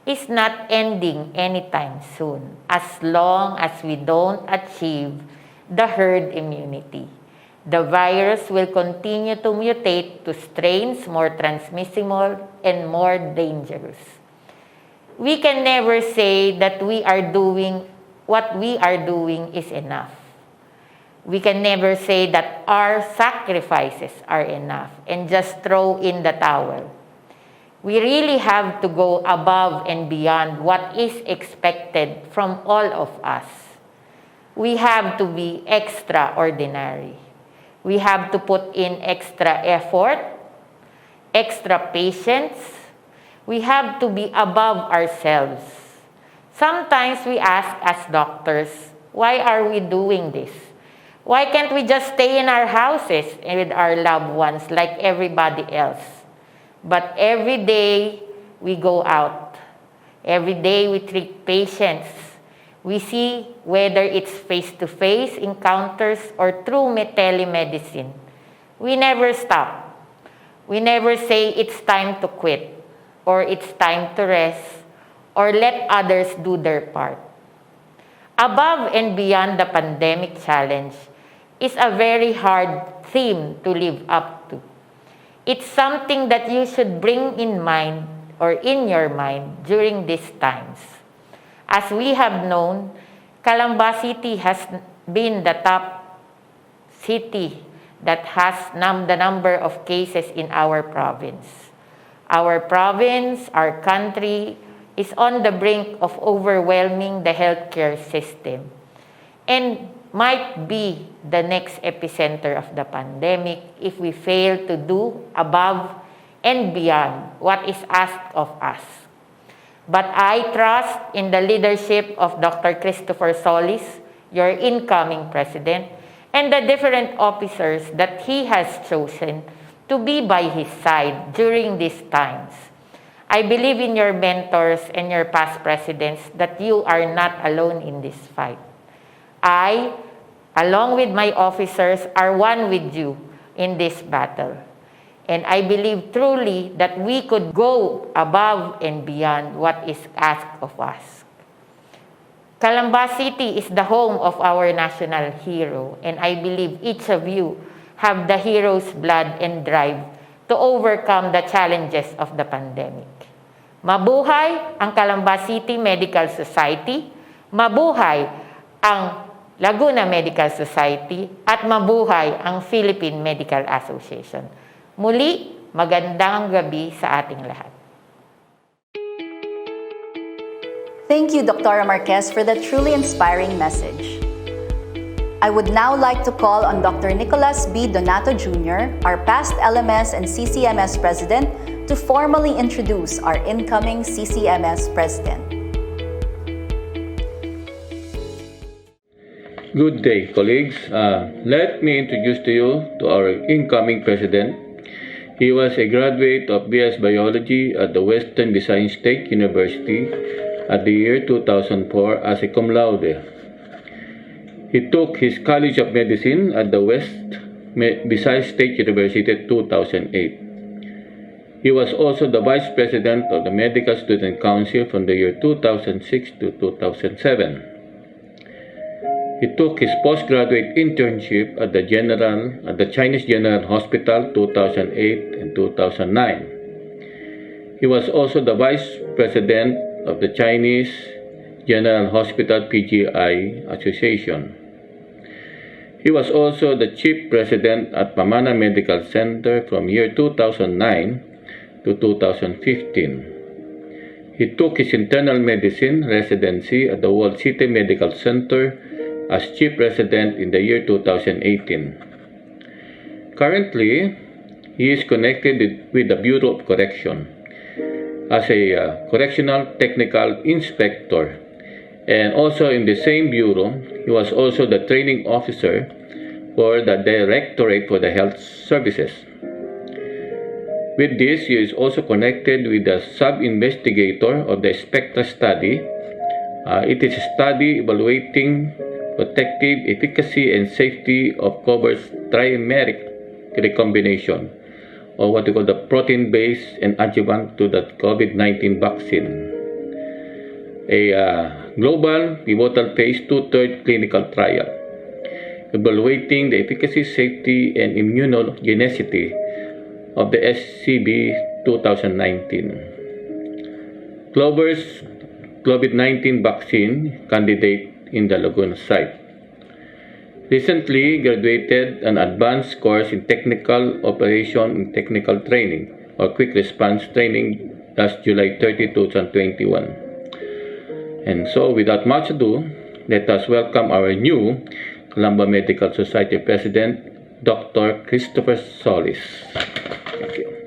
is not ending anytime soon as long as we don't achieve the herd immunity. The virus will continue to mutate to strains more transmissible and more dangerous. We can never say that what we are doing is enough. We can never say that our sacrifices are enough and just throw in the towel. We really have to go above and beyond what is expected from all of us. We have to be extraordinary. We have to put in extra effort, extra patience. We have to be above ourselves. Sometimes we ask as doctors, why are we doing this? Why can't we just stay in our houses with our loved ones like everybody else? But every day we go out. Every day we treat patients. We see whether it's face-to-face encounters or through telemedicine. We never stop. We never say it's time to quit or it's time to rest or let others do their part. Above and beyond the pandemic challenge is a very hard theme to live up to. It's something that you should bring in mind or in your mind during these times. As we have known, Calamba City has been the top city that has the number of cases in our province. Our province, our country, is on the brink of overwhelming the healthcare system and might be the next epicenter of the pandemic if we fail to do above and beyond what is asked of us. But I trust in the leadership of Dr. Christopher Solis, your incoming president, and the different officers that he has chosen to be by his side during these times. I believe in your mentors and your past presidents that you are not alone in this fight. I, along with my officers, are one with you in this battle. And I believe truly that we could go above and beyond what is asked of us. Calamba City is the home of our national hero, and I believe each of you have the hero's blood and drive to overcome the challenges of the pandemic. Mabuhay ang Calamba City Medical Society, mabuhay ang Laguna Medical Society, at mabuhay ang Philippine Medical Association. Muli, magandang gabi sa ating lahat. Thank you, Dr. Marquez, for that truly inspiring message. I would now like to call on Dr. Nicolas B. Donato Jr., our past LMS and CCMS President, to formally introduce our incoming CCMS President. Good day, colleagues. Let me introduce to you to our incoming President. He was a graduate of BS Biology at the Western Visayas State University at the year 2004 as a cum laude. He took his College of Medicine at the West Visayas State University in 2008. He was also the Vice President of the Medical Student Council from the year 2006 to 2007. He took his postgraduate internship at the Chinese General Hospital 2008 and 2009. He was also the Vice President of the Chinese General Hospital PGI Association. He was also the Chief President at Pamana Medical Center from year 2009 to 2015. He took his internal medicine residency at the World City Medical Center as Chief President in the year 2018. Currently, he is connected with the Bureau of Correction as a Correctional Technical Inspector, and also in the same bureau, he was also the training officer for the Directorate for the Health Services. With this, he is also connected with the sub-investigator of the SPECTRA study. It is a study evaluating protective efficacy and safety of covers trimeric recombination, or what we call the protein-based and adjuvant to the COVID-19 vaccine. a global pivotal phase 2 third clinical trial evaluating the efficacy, safety, and immunogenicity of the SCB 2019. Clover's COVID-19 vaccine candidate in the Laguna site. Recently graduated an advanced course in technical operation and technical training or quick response training last July 30, 2021. And so without much ado, let us welcome our new Calamba Medical Society President, Dr. Christopher Solis. Thank you.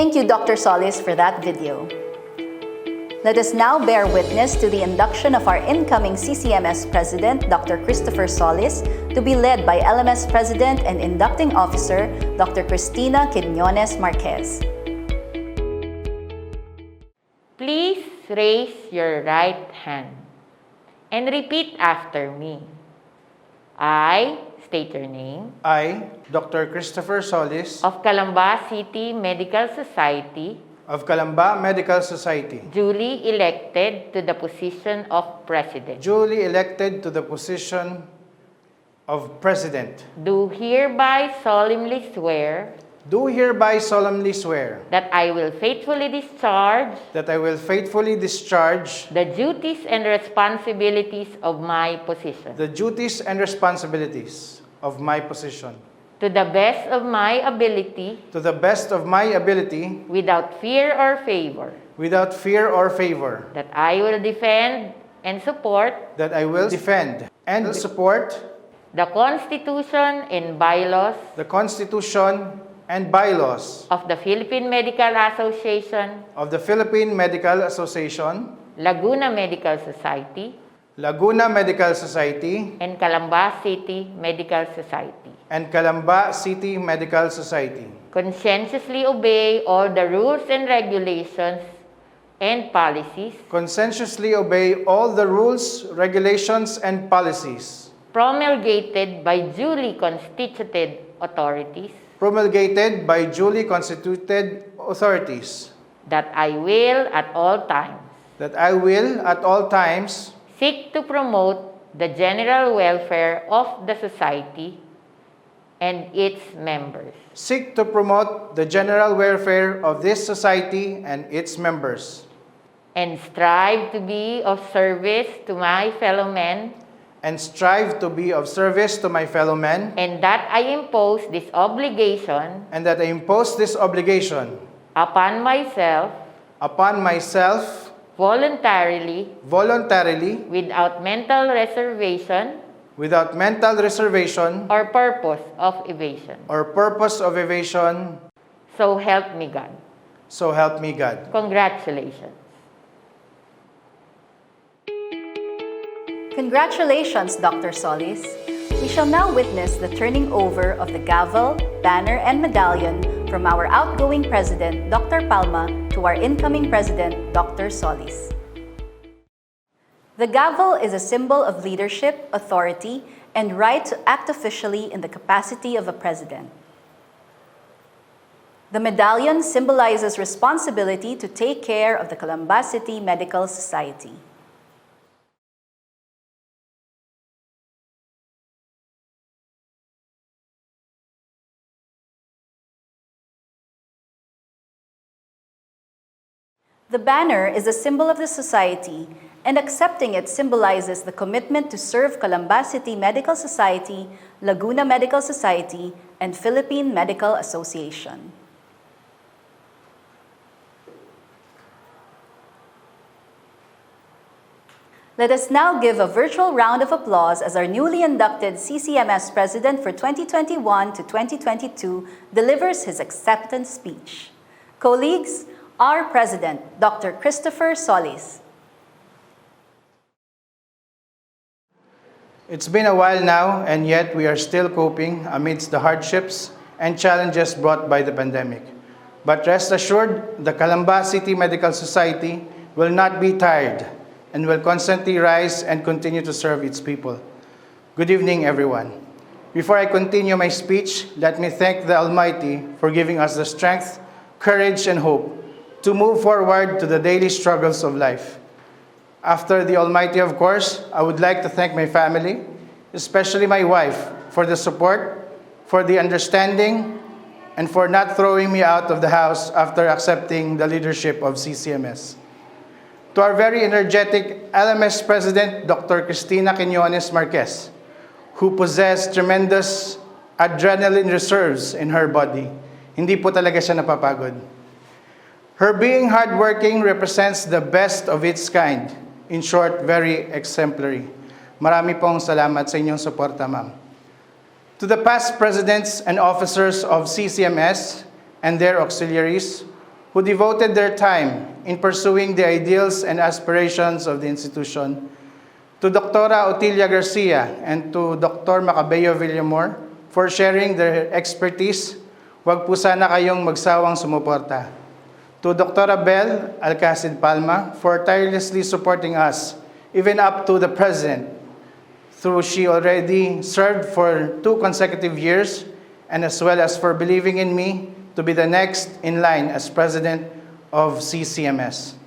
Thank you, Dr. Solis, for that video. Let us now bear witness to the induction of our incoming CCMS President, Dr. Christopher Solis, to be led by LMS President and Inducting Officer, Dr. Cristina Quiñones Marquez. Please raise your right hand and repeat after me. I state your name. I, Dr. Christopher Solis Of Calamba City Medical Society. Of Calamba Medical Society. Duly elected to the position of President. Duly elected to the position of President. Do hereby solemnly swear. Do hereby solemnly swear. That I will faithfully discharge. That I will faithfully discharge. The duties and responsibilities of my position. The duties and responsibilities of my position. To the best of my ability. To the best of my ability. Without fear or favor. Without fear or favor. That I will defend and support. That I will defend and support. The Constitution and bylaws. The Constitution and bylaws. Of the Philippine Medical Association. Of the Philippine Medical Association. Laguna Medical Society. Laguna Medical Society. And Calamba City Medical Society. And Calamba City Medical Society. Conscientiously obey all the rules and regulations and policies. Conscientiously obey all the rules, regulations, and policies. Promulgated by duly constituted authorities. Promulgated by duly constituted authorities. That I will at all times. That I will at all times. Seek to promote the general welfare of the society and its members. Seek to promote the general welfare of this society and its members. And strive to be of service to my fellow men. And strive to be of service to my fellow men. And that I impose this obligation. And that I impose this obligation. Upon myself. Upon myself. Voluntarily. Voluntarily. Without mental reservation. Without mental reservation. Or purpose of evasion. Or purpose of evasion. So help me God. So help me God. Congratulations. Congratulations, Dr. Solis. We shall now witness the turning over of the gavel, banner, and medallion from our outgoing President, Dr. Palma, to our incoming President, Dr. Solis. The gavel is a symbol of leadership, authority, and right to act officially in the capacity of a president. The medallion symbolizes responsibility to take care of the Calamba City Medical Society. The banner is a symbol of the society, and accepting it symbolizes the commitment to serve Calamba City Medical Society, Laguna Medical Society, and Philippine Medical Association. Let us now give a virtual round of applause as our newly inducted CCMS President for 2021 to 2022 delivers his acceptance speech. Colleagues, our President, Dr. Christopher Solis. It's been a while now, and yet we are still coping amidst the hardships and challenges brought by the pandemic. But rest assured, the Calamba City Medical Society will not be tired and will constantly rise and continue to serve its people. Good evening, everyone. Before I continue my speech, let me thank the Almighty for giving us the strength, courage, and hope to move forward to the daily struggles of life. After the Almighty, of course, I would like to thank my family, especially my wife, for the support, for the understanding, and for not throwing me out of the house after accepting the leadership of CCMS. To our very energetic LMS President, Dr. Cristina Quiñones Marquez, who possessed tremendous adrenaline reserves in her body. Hindi po talaga siya napapagod. Her being hardworking represents the best of its kind. In short, very exemplary. Marami pong salamat sa inyong suporta, ma'am. To the past presidents and officers of CCMS and their auxiliaries who devoted their time in pursuing the ideals and aspirations of the institution, to Dr. Otilia Garcia and to Dr. Macabeo Villamor for sharing their expertise. Huwag po sana kayong magsawang sumuporta. To Dr. Bel Alcacid Palma for tirelessly supporting us, even up to the present, through she already served for 2 consecutive years, and as well as for believing in me to be the next in line as president of CCMS.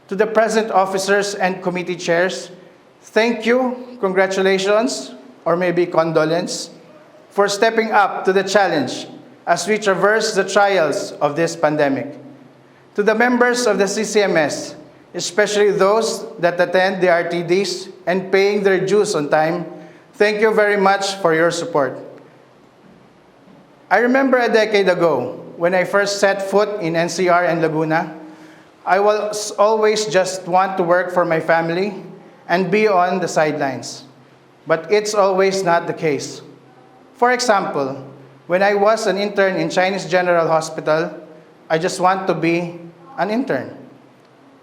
To the present officers and committee chairs, thank you, congratulations, or maybe condolence, for stepping up to the challenge as we traverse the trials of this pandemic. To the members of the CCMS, especially those that attend the RTDs and paying their dues on time, thank you very much for your support. I remember a decade ago, when I first set foot in NCR and Laguna, I was always just want to work for my family and be on the sidelines. But it's always not the case. For example, when I was an intern in Chinese General Hospital, I just want to be an intern.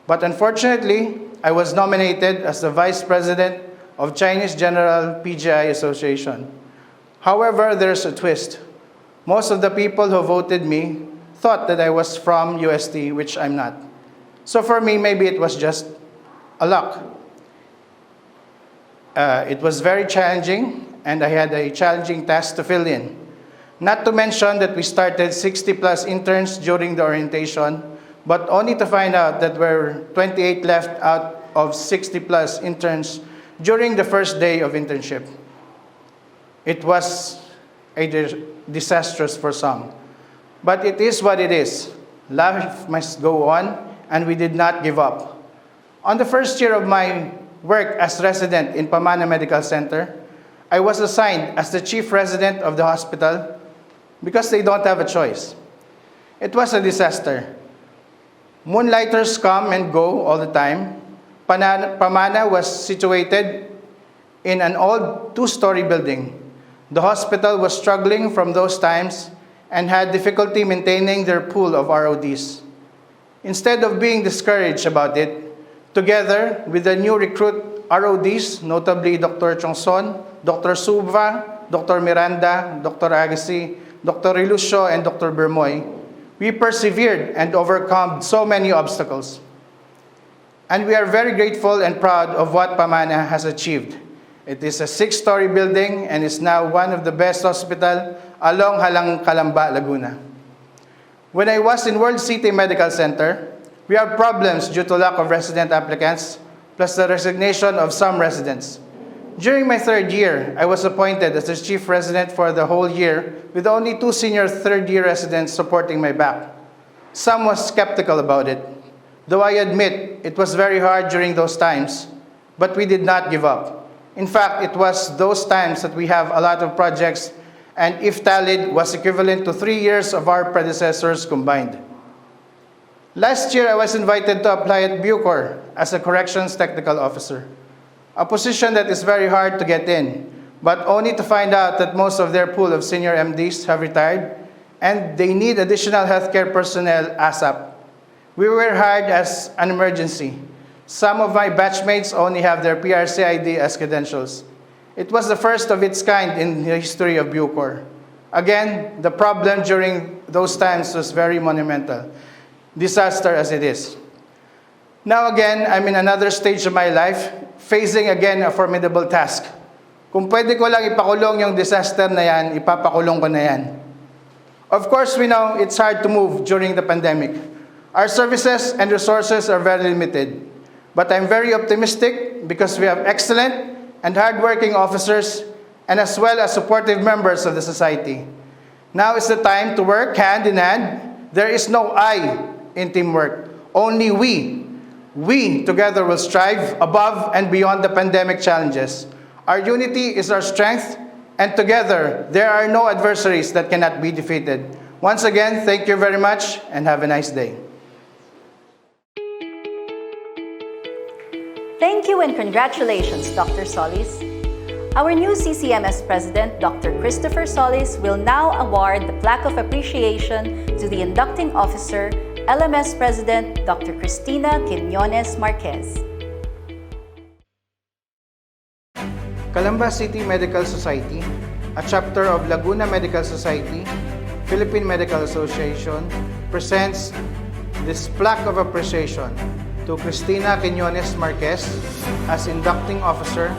But unfortunately, I was nominated as the Vice President of Chinese General PGI Association. However, there's a twist. Most of the people who voted me thought that I was from UST, which I'm not. So for me, maybe it was just a luck. It was very challenging, and I had a challenging task to fill in. Not to mention that we started 60-plus interns during the orientation, but only to find out that there were 28 left out of 60-plus interns during the first day of internship. It was disastrous for some. But it is what it is. Life must go on, and we did not give up. On the first year of my work as resident in Pamana Medical Center, I was assigned as the chief resident of the hospital because they don't have a choice. It was a disaster. Moonlighters come and go all the time. Pamana was situated in an old 2-story building. The hospital was struggling from those times and had difficulty maintaining their pool of RODs. Instead of being discouraged about it, together with the new recruit RODs, notably Dr. Chongson, Dr. Suba, Dr. Miranda, Dr. Agassi, Dr. Ilusio, and Dr. Bermoy, we persevered and overcome so many obstacles. And we are very grateful and proud of what Pamana has achieved. It is a 6-story building and is now one of the best hospitals along Calamba, Laguna. When I was in World City Medical Center, we had problems due to lack of resident applicants, plus the resignation of some residents. During my 3rd year, I was appointed as the chief resident for the whole year with only 2 senior 3rd-year residents supporting my back. Some was skeptical about it, though I admit it was very hard during those times, but we did not give up. In fact, it was those times that we have a lot of projects, and if tallied, was equivalent to 3 years of our predecessors combined. Last year, I was invited to apply at Bucor as a corrections technical officer, a position that is very hard to get in, but only to find out that most of their pool of senior MDs have retired, and they need additional healthcare personnel ASAP. We were hired as an emergency. Some of my batchmates only have their PRC ID as credentials. It was the first of its kind in the history of Bucor. Again, the problem during those times was very monumental, disaster as it is. Now again, I'm in another stage of my life, facing again a formidable task. Kung pwede ko lang ipakulong yung disaster na yan, ipapakulong ko na yan. Of course, we know it's hard to move during the pandemic. Our services and resources are very limited. But I'm very optimistic because we have excellent and hardworking officers and as well as supportive members of the society. Now is the time to work hand in hand. There is no I in teamwork, only we. We together will strive above and beyond the pandemic challenges. Our unity is our strength, and together there are no adversaries that cannot be defeated. Once again, thank you very much and have a nice day. Thank you and congratulations, Dr. Solis. Our new CCMS President, Dr. Christopher Solis, will now award the plaque of appreciation to the inducting officer, LMS President Dr. Cristina Quiñones Marquez. Calamba City Medical Society, a chapter of Laguna Medical Society, Philippine Medical Association, presents this plaque of appreciation to Cristina Quiñones Marquez as inducting officer,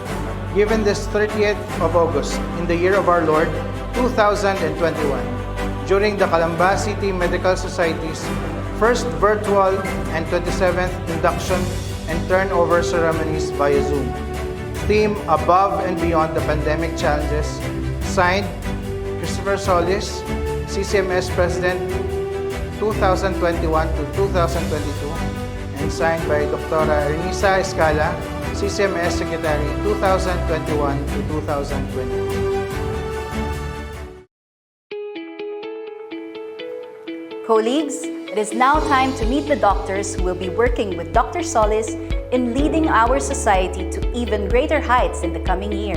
given this 30th of August in the year of our Lord, 2021, during the Calamba City Medical Society's first virtual and 27th induction and turnover ceremonies via Zoom. Theme Above and Beyond the Pandemic Challenges. Signed, Christopher Solis, CCMS President 2021 to 2022, and signed by Dr. Ernisa Escala, CCMS Secretary 2021 to 2022. Colleagues, it is now time to meet the doctors who will be working with Dr. Solis in leading our society to even greater heights in the coming year.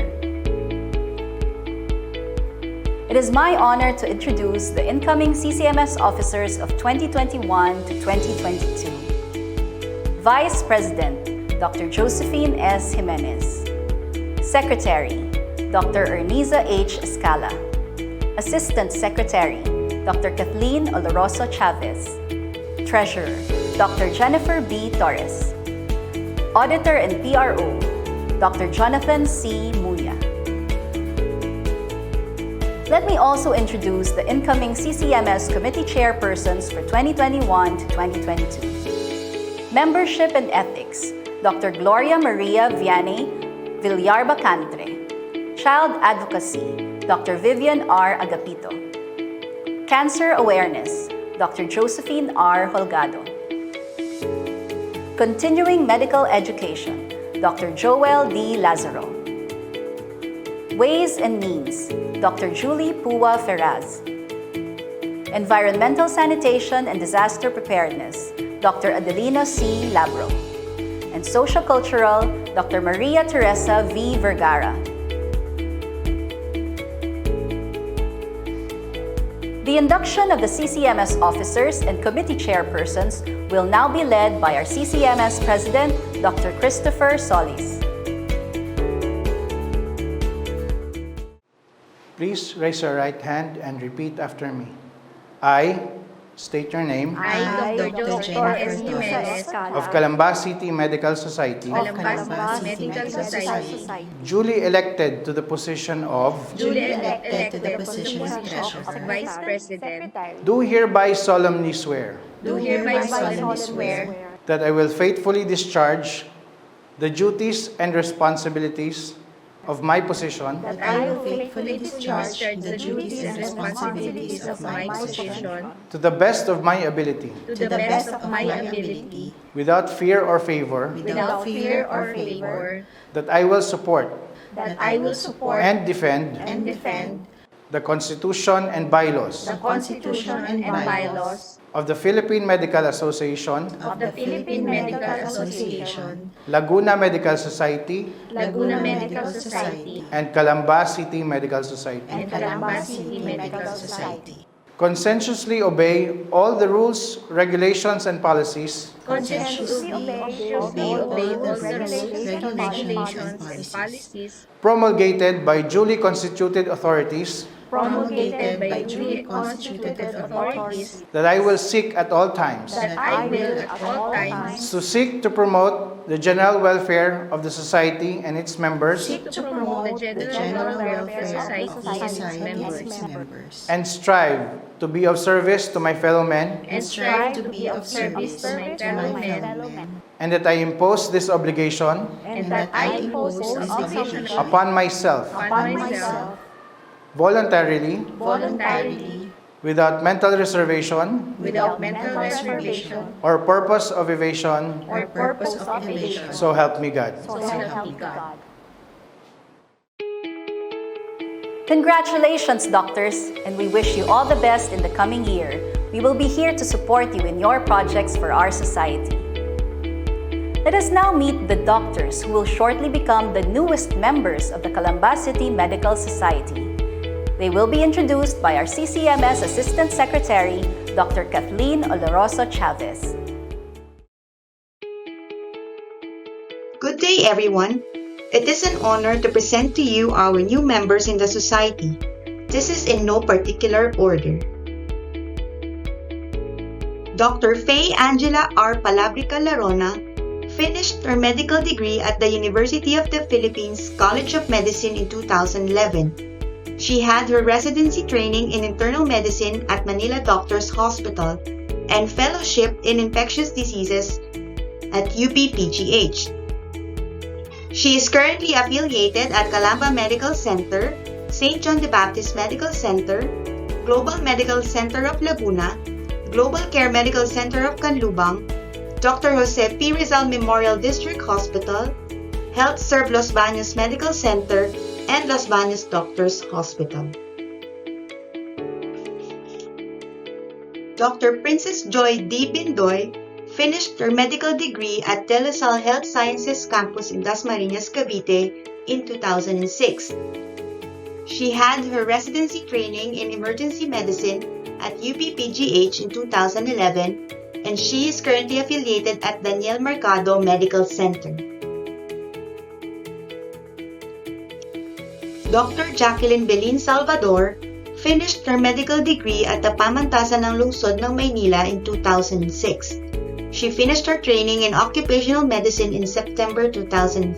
It is my honor to introduce the incoming CCMS officers of 2021 to 2022. Vice President, Dr. Josephine S. Jimenez. Secretary, Dr. Ernisa H. Escala. Assistant Secretary, Dr. Kathleen Oloroso Chavez. Treasurer, Dr. Jennifer B. Torres. Auditor and PRO, Dr. Jonathan C. Muya. Let me also introduce the incoming CCMS committee chairpersons for 2021 to 2022. Membership and Ethics, Dr. Gloria Maria Vianney Villarba Cantre. Child Advocacy, Dr. Vivian R. Agapito. Cancer Awareness, Dr. Josephine R. Holgado. Continuing Medical Education, Dr. Joel D. Lazaro. Ways and Means, Dr. Julie Pua Ferraz. Environmental Sanitation and Disaster Preparedness, Dr. Adelino C. Labro. And Social Cultural, Dr. Maria Teresa V. Vergara. The induction of the CCMS officers and committee chairpersons will now be led by our CCMS President, Dr. Christopher Solis. Please raise your right hand and repeat after me. I state your name. I, Dr. Jennifer Jimenez of Calamba City Medical Society. Duly elected to the position of Treasurer. Vice President. Do hereby solemnly swear that I will faithfully discharge the duties and responsibilities of my position of my position to the best of my ability, without fear or favor, that I will support and defend the Constitution and bylaws of the Philippine Medical Association, Laguna Medical Society, and Calamba City Medical Society. Conscientiously obey all the rules, regulations, and policies promulgated by duly constituted authorities that I will seek at all times to seek to promote the general welfare of the society and its members and strive to be of service to my fellow men and that I impose this obligation upon myself voluntarily without mental reservation or purpose of evasion, so help me God. Congratulations, doctors, and we wish you all the best in the coming year. We will be here to support you in your projects for our society. Let us now meet the doctors who will shortly become the newest members of the Calamba City Medical Society. They will be introduced by our CCMS Assistant Secretary, Dr. Kathleen Oloroso Chavez. Good day, everyone. It is an honor to present to you our new members in the society. This is in no particular order. Dr. Faye Angela R. Palabrica Larona finished her medical degree at the University of the Philippines College of Medicine in 2011. She had her residency training in internal medicine at Manila Doctors Hospital and fellowship in infectious diseases at UP-PGH. She is currently affiliated at Calamba Medical Center, St. John the Baptist Medical Center, Global Medical Center of Laguna, Global Care Medical Center of Canlubang, Dr. Jose P. Rizal Memorial District Hospital, Health Serve Los Baños Medical Center, and Los Baños Doctors Hospital. Dr. Princess Joy D. Bindoy finished her medical degree at De La Salle Health Sciences Campus in Dasmariñas, Cavite in 2006. She had her residency training in emergency medicine at UP-PGH in 2011, and she is currently affiliated at Daniel Mercado Medical Center. Dr. Jacqueline Belin Salvador finished her medical degree at the Pamantasan ng Lungsod ng Maynila in 2006. She finished her training in occupational medicine in September 2015,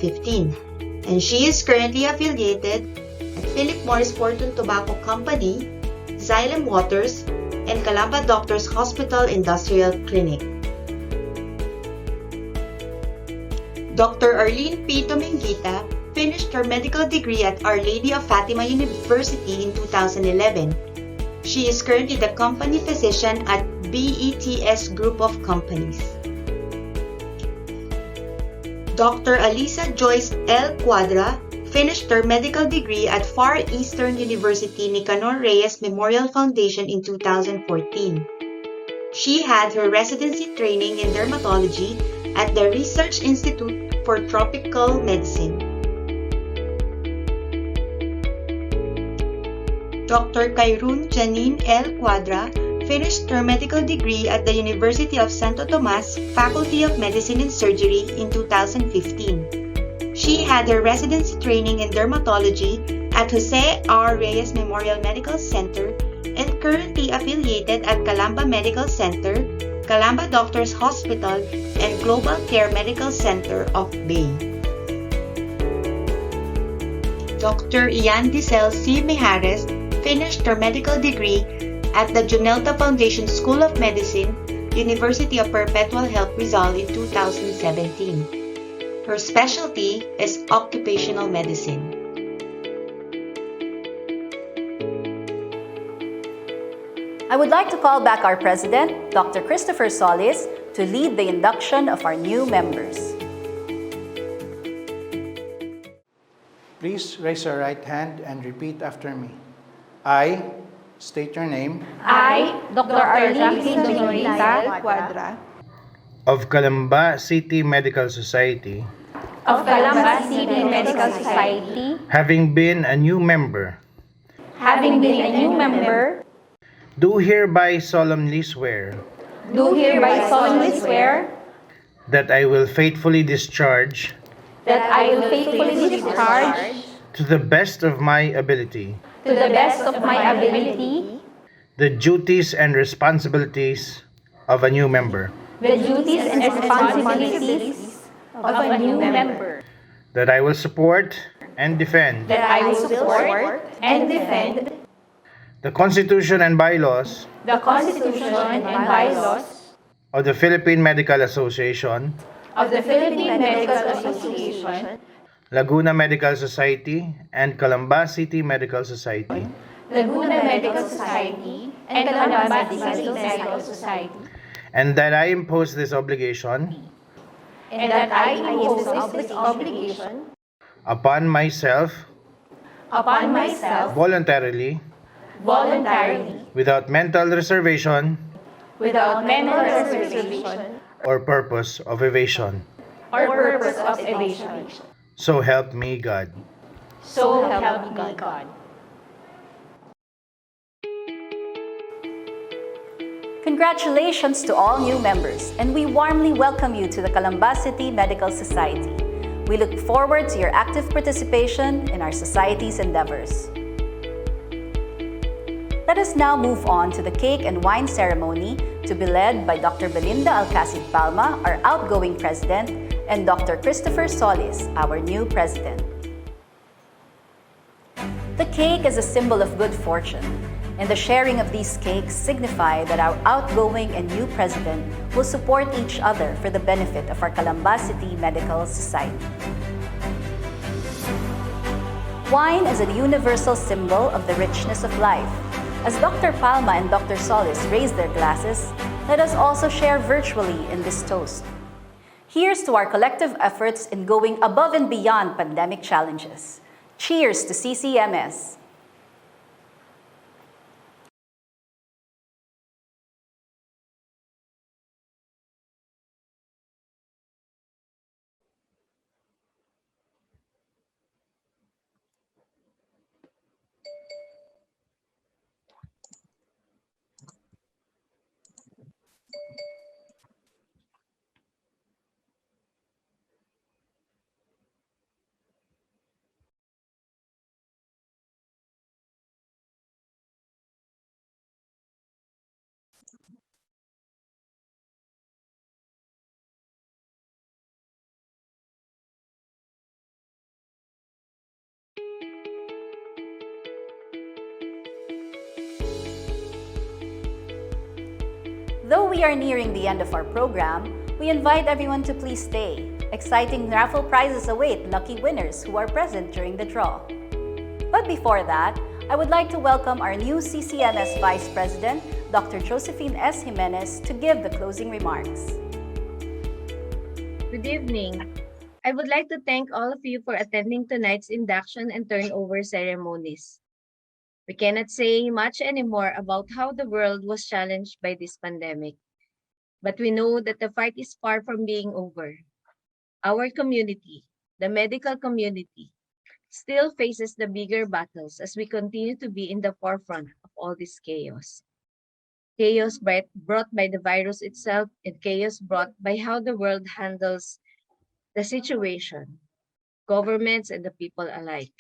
and she is currently affiliated at Philip Morris Fortune Tobacco Company, Xylem Waters, and Calamba Doctors Hospital Industrial Clinic. Dr. Arlene P. Dominguita finished her medical degree at Our Lady of Fatima University in 2011. She is currently the company physician at BETS Group of Companies. Dr. Alisa Joyce L. Cuadra finished her medical degree at Far Eastern University Nicanor Reyes Memorial Foundation in 2014. She had her residency training in dermatology at the Research Institute for Tropical Medicine. Dr. Kairun Janine L. Cuadra finished her medical degree at the University of Santo Tomas Faculty of Medicine and Surgery in 2015. She had her residency training in dermatology at Jose R. Reyes Memorial Medical Center and currently affiliated at Calamba Medical Center, Calamba Doctors Hospital, and Global Care Medical Center of Bay. Dr. Ian Dicel C. Mijares finished her medical degree at the Junelta Foundation School of Medicine, University of Perpetual Health Rizal in 2017. Her specialty is occupational medicine. I would like to call back our President, Dr. Christopher Solis, to lead the induction of our new members. Please raise your right hand and repeat after me. I state your name. I, Dr. Arlene Dominguita Cuadra, Of Calamba City Medical Society, of Calamba City Medical Society, having been a new member, do hereby solemnly swear that I will faithfully discharge to the best of my ability the duties and responsibilities of a new member, that I will support and defend the Constitution and bylaws of the Philippine Medical Association, Laguna Medical Society, and Calamba City Medical Society, and that I impose this obligation upon myself voluntarily, without mental reservation or purpose of evasion. So help me God. Congratulations to all new members, and we warmly welcome you to the Calamba City Medical Society. We look forward to your active participation in our society's endeavors. Let us now move on to the cake and wine ceremony to be led by Dr. Belinda Alcacid Palma, our outgoing president, and Dr. Christopher Solis, our new president. The cake is a symbol of good fortune, and the sharing of these cakes signify that our outgoing and new president will support each other for the benefit of our Calamba City Medical Society. Wine is a universal symbol of the richness of life. As Dr. Palma and Dr. Solis raise their glasses, let us also share virtually in this toast. Here's to our collective efforts in going above and beyond pandemic challenges. Cheers to CCMS! Though we are nearing the end of our program, we invite everyone to please stay. Exciting raffle prizes await lucky winners who are present during the draw. But before that, I would like to welcome our new CCMS Vice President, Dr. Josephine S. Jimenez, to give the closing remarks. Good evening. I would like to thank all of you for attending tonight's induction and turnover ceremonies. We cannot say much anymore about how the world was challenged by this pandemic, but we know that the fight is far from being over. Our community, the medical community, still faces the bigger battles as we continue to be in the forefront of all this chaos. Chaos brought by the virus itself and chaos brought by how the world handles the situation, governments and the people alike.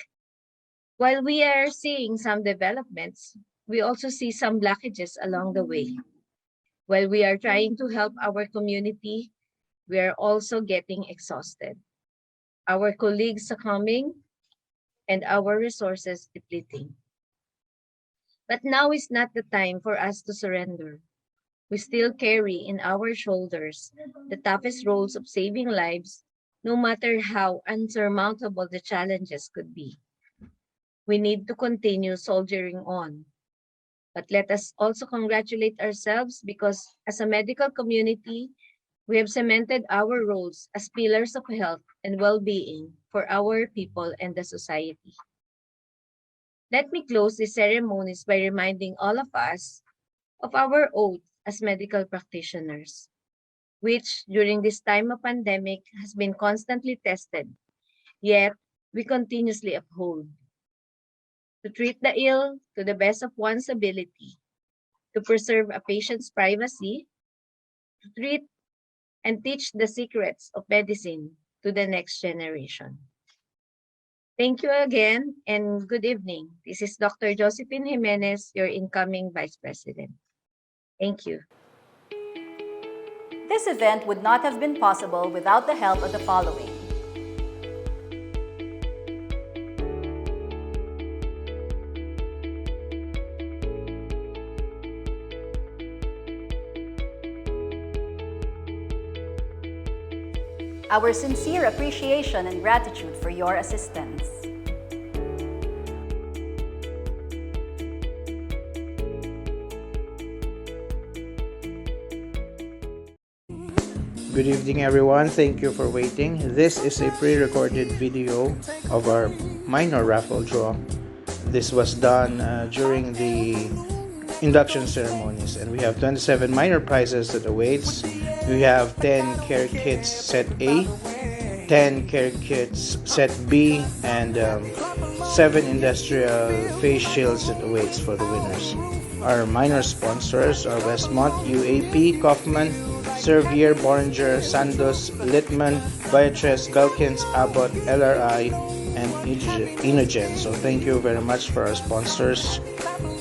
While we are seeing some developments, we also see some blockages along the way. While we are trying to help our community, we are also getting exhausted. Our colleagues succumbing and our resources depleting. But now is not the time for us to surrender. We still carry in our shoulders the toughest roles of saving lives, no matter how unsurmountable the challenges could be. We need to continue soldiering on. But let us also congratulate ourselves because as a medical community, we have cemented our roles as pillars of health and well-being for our people and the society. Let me close these ceremonies by reminding all of us of our oath as medical practitioners, which during this time of pandemic has been constantly tested, yet we continuously uphold. To treat the ill to the best of one's ability, to preserve a patient's privacy, to treat and teach the secrets of medicine to the next generation. Thank you again and good evening. This is Dr. Josephine Jimenez, your incoming Vice President. Thank you. This event would not have been possible without the help of the following. Our sincere appreciation and gratitude for your assistance. Good evening, everyone. Thank you for waiting. This is a pre-recorded video of our minor raffle draw. This was done during the induction ceremonies, and we have 27 minor prizes that awaits. We have 10 care kits set A, 10 care kits set B, and 7 industrial face shields that awaits for the winners. Our minor sponsors are Westmont, UAP, Kaufman, Servier, Bollinger, Sandos, Littman, Beatrice, Belkins, Abbott, LRI, and Inogen. So thank you very much for our sponsors.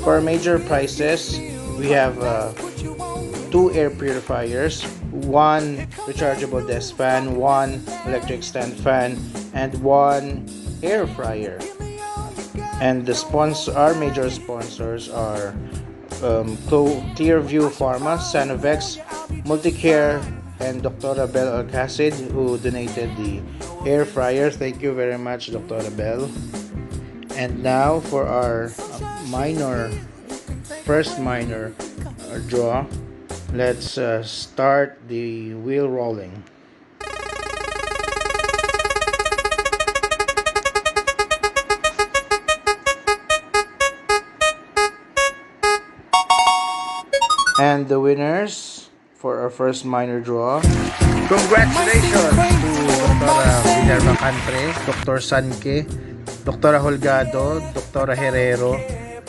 For our major prizes, we have 2 air purifiers, 1 rechargeable desk fan, 1 electric stand fan, and 1 air fryer. And our major sponsors are Clearview Pharma, Sanovex, Multicare, and Dr. Bell Alcacid, who donated the air fryer. Thank you very much, Dr. Bell. And now for our first minor draw. Let's start the wheel rolling. And the winners for our first minor draw. Congratulations to Dr. Villarba Cantre, Dr. Sanke, Dr. Holgado, Dr. Herrero,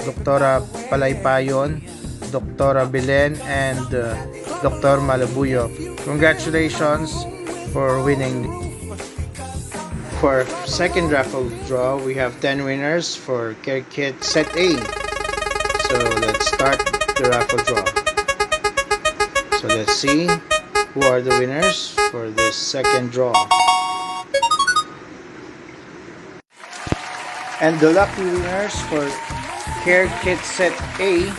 Dr. Palaypayon, Dr. Belen, and Dr. Malabuyo. Congratulations for winning. For our second raffle draw, we have 10 winners for Care Kit Set A. So let's start the raffle draw. So let's see who are the winners for this second draw. And the lucky winners for Care Kit Set A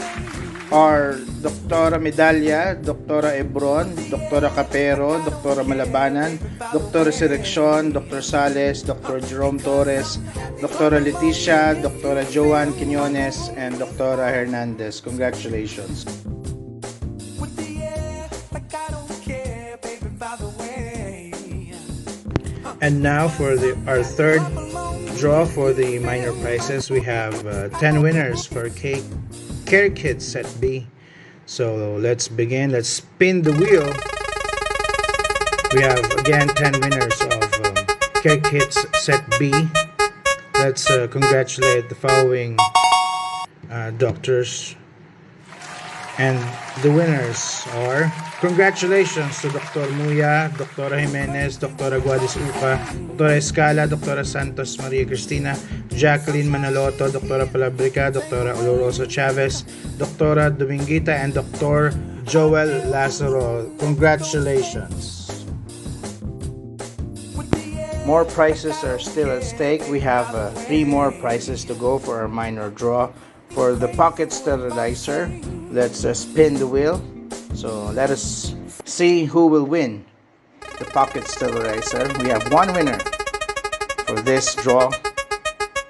are Dr. Medalla, Dr. Ebron, Dr. Capero, Dr. Malabanan, Dr. Seleccion, Dr. Sales, Dr. Jerome Torres, Dr. Leticia, Dr. Joan Quinones, and Dr. Hernandez. Congratulations. And now for our third draw for the minor prizes, we have 10 winners for Care Kit Set B. So let's begin. Let's spin the wheel. We have again 10 winners of Care Kits Set B. Let's congratulate the following doctors. And the winners are, congratulations to Dr. Muya, Dr. Jimenez, Dr. Aguadis Upa, Dr. Escala, Dr. Santos Maria Cristina, Jacqueline Manaloto, Dr. Palabrica, Dr. Oloroso Chavez, Dr. Dominguita, and Dr. Joel Lazaro. Congratulations. More prizes are still at stake. We have 3 more prizes to go for our minor draw. For the pocket sterilizer, let's spin the wheel. So let us see who will win the pocket sterilizer. We have 1 winner for this draw,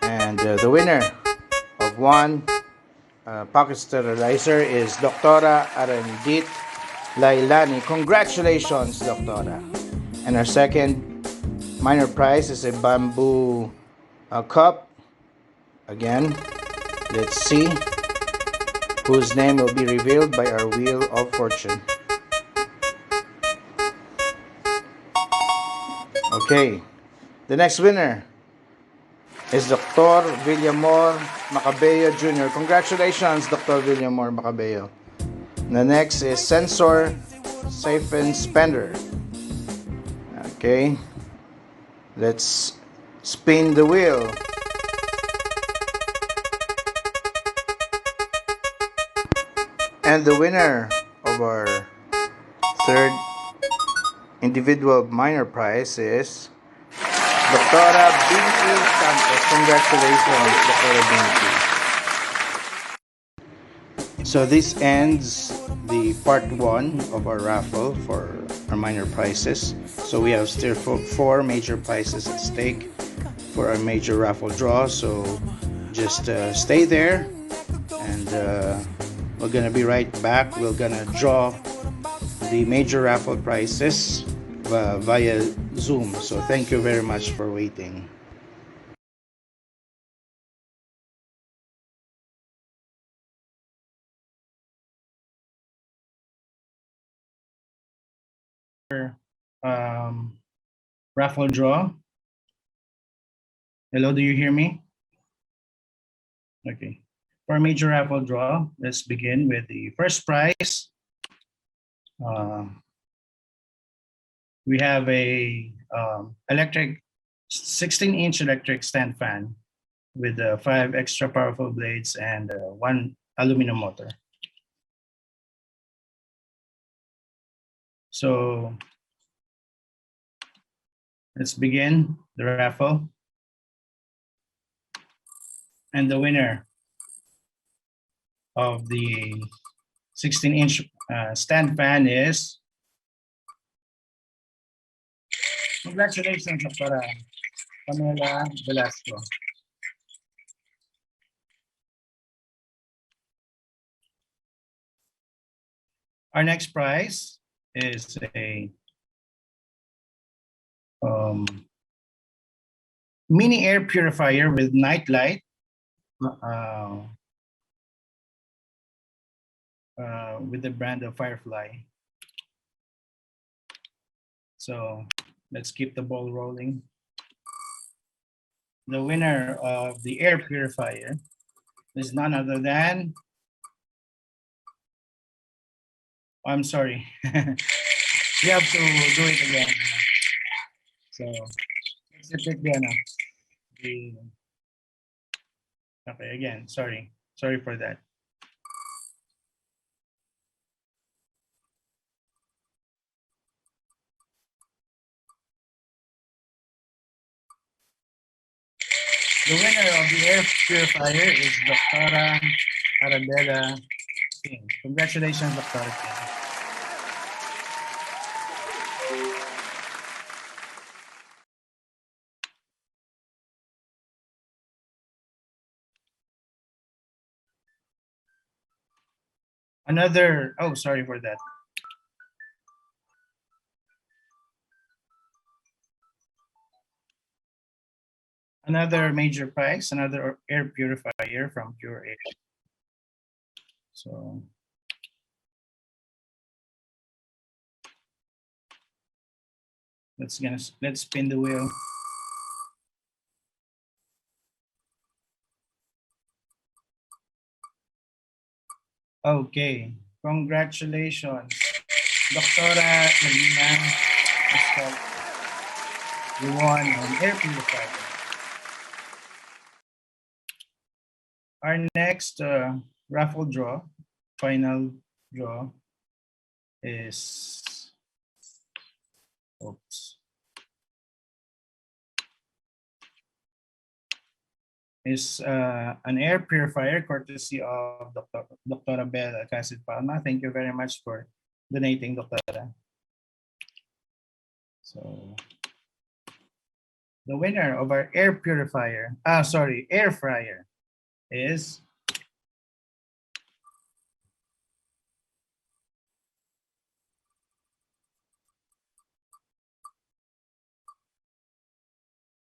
and the winner of 1 pocket sterilizer is Doctora Arendit Lailani. Congratulations, Doctora. And our second minor prize is a bamboo cup. Again, let's see whose name will be revealed by our Wheel of Fortune. Okay, the next winner is Dr. Villamor Macabeo Jr. Congratulations, Dr. Villamor Macabeo. The next is Sensor Siphon Spender. Okay, let's spin the wheel. And the winner of our third individual minor prize is Dr. Binky Santos. Congratulations, Dr. Binky. So this ends the part 1 of our raffle for our minor prizes. So we have still 4 major prizes at stake for our major raffle draw. So just stay there, and we're gonna be right back. We're gonna draw the major raffle prizes via Zoom. So thank you very much for waiting. Raffle draw. Hello, do you hear me? Okay. For major raffle draw, let's begin with the first prize. We have a electric 16-inch electric stand fan with 5 extra powerful blades and 1 aluminum motor. So let's begin the raffle. And the winner of the 16-inch stand fan is, congratulations, Dr. Pamela Velasco. Our next prize is a mini air purifier with night light with the brand of Firefly. So let's keep the ball rolling. The winner of the air purifier is none other than, I'm sorry, you have to do it again. So let's repeat again. Okay, again, sorry for that. The winner of the air purifier is Dr. Arabella King. Congratulations, Dr. King. Another, oh, sorry for that. Another major prize, another air purifier from Pure Air. So let's spin the wheel. Okay, congratulations, Dr. Elena Escal. You won an air purifier. Our next raffle draw, final draw, is, an air purifier courtesy of Dr. Bella Casid Palma. Thank you very much for donating, Dr. So the winner of our air purifier, air fryer, is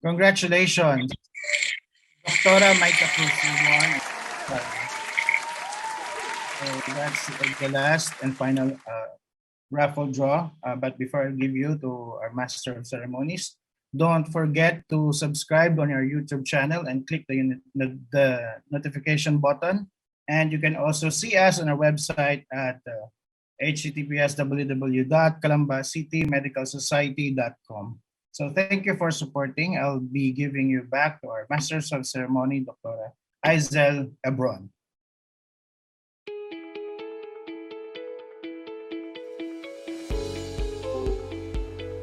congratulations, Dr. Maika Cruz. So that's the last and final raffle draw. But before I give you to our Master of Ceremonies, don't forget to subscribe on our YouTube channel and click the notification button. And you can also see us on our website at https://calambacitymedicalsociety.com. So thank you for supporting. I'll be giving you back to our Masters of Ceremony, Dr. Aizel Ebron.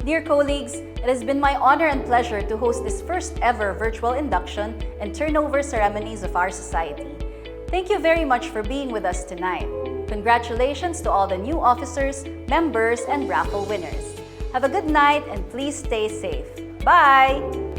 Dear colleagues, it has been my honor and pleasure to host this first ever virtual induction and turnover ceremonies of our society. Thank you very much for being with us tonight. Congratulations to all the new officers, members, and raffle winners. Have a good night and please stay safe. Bye!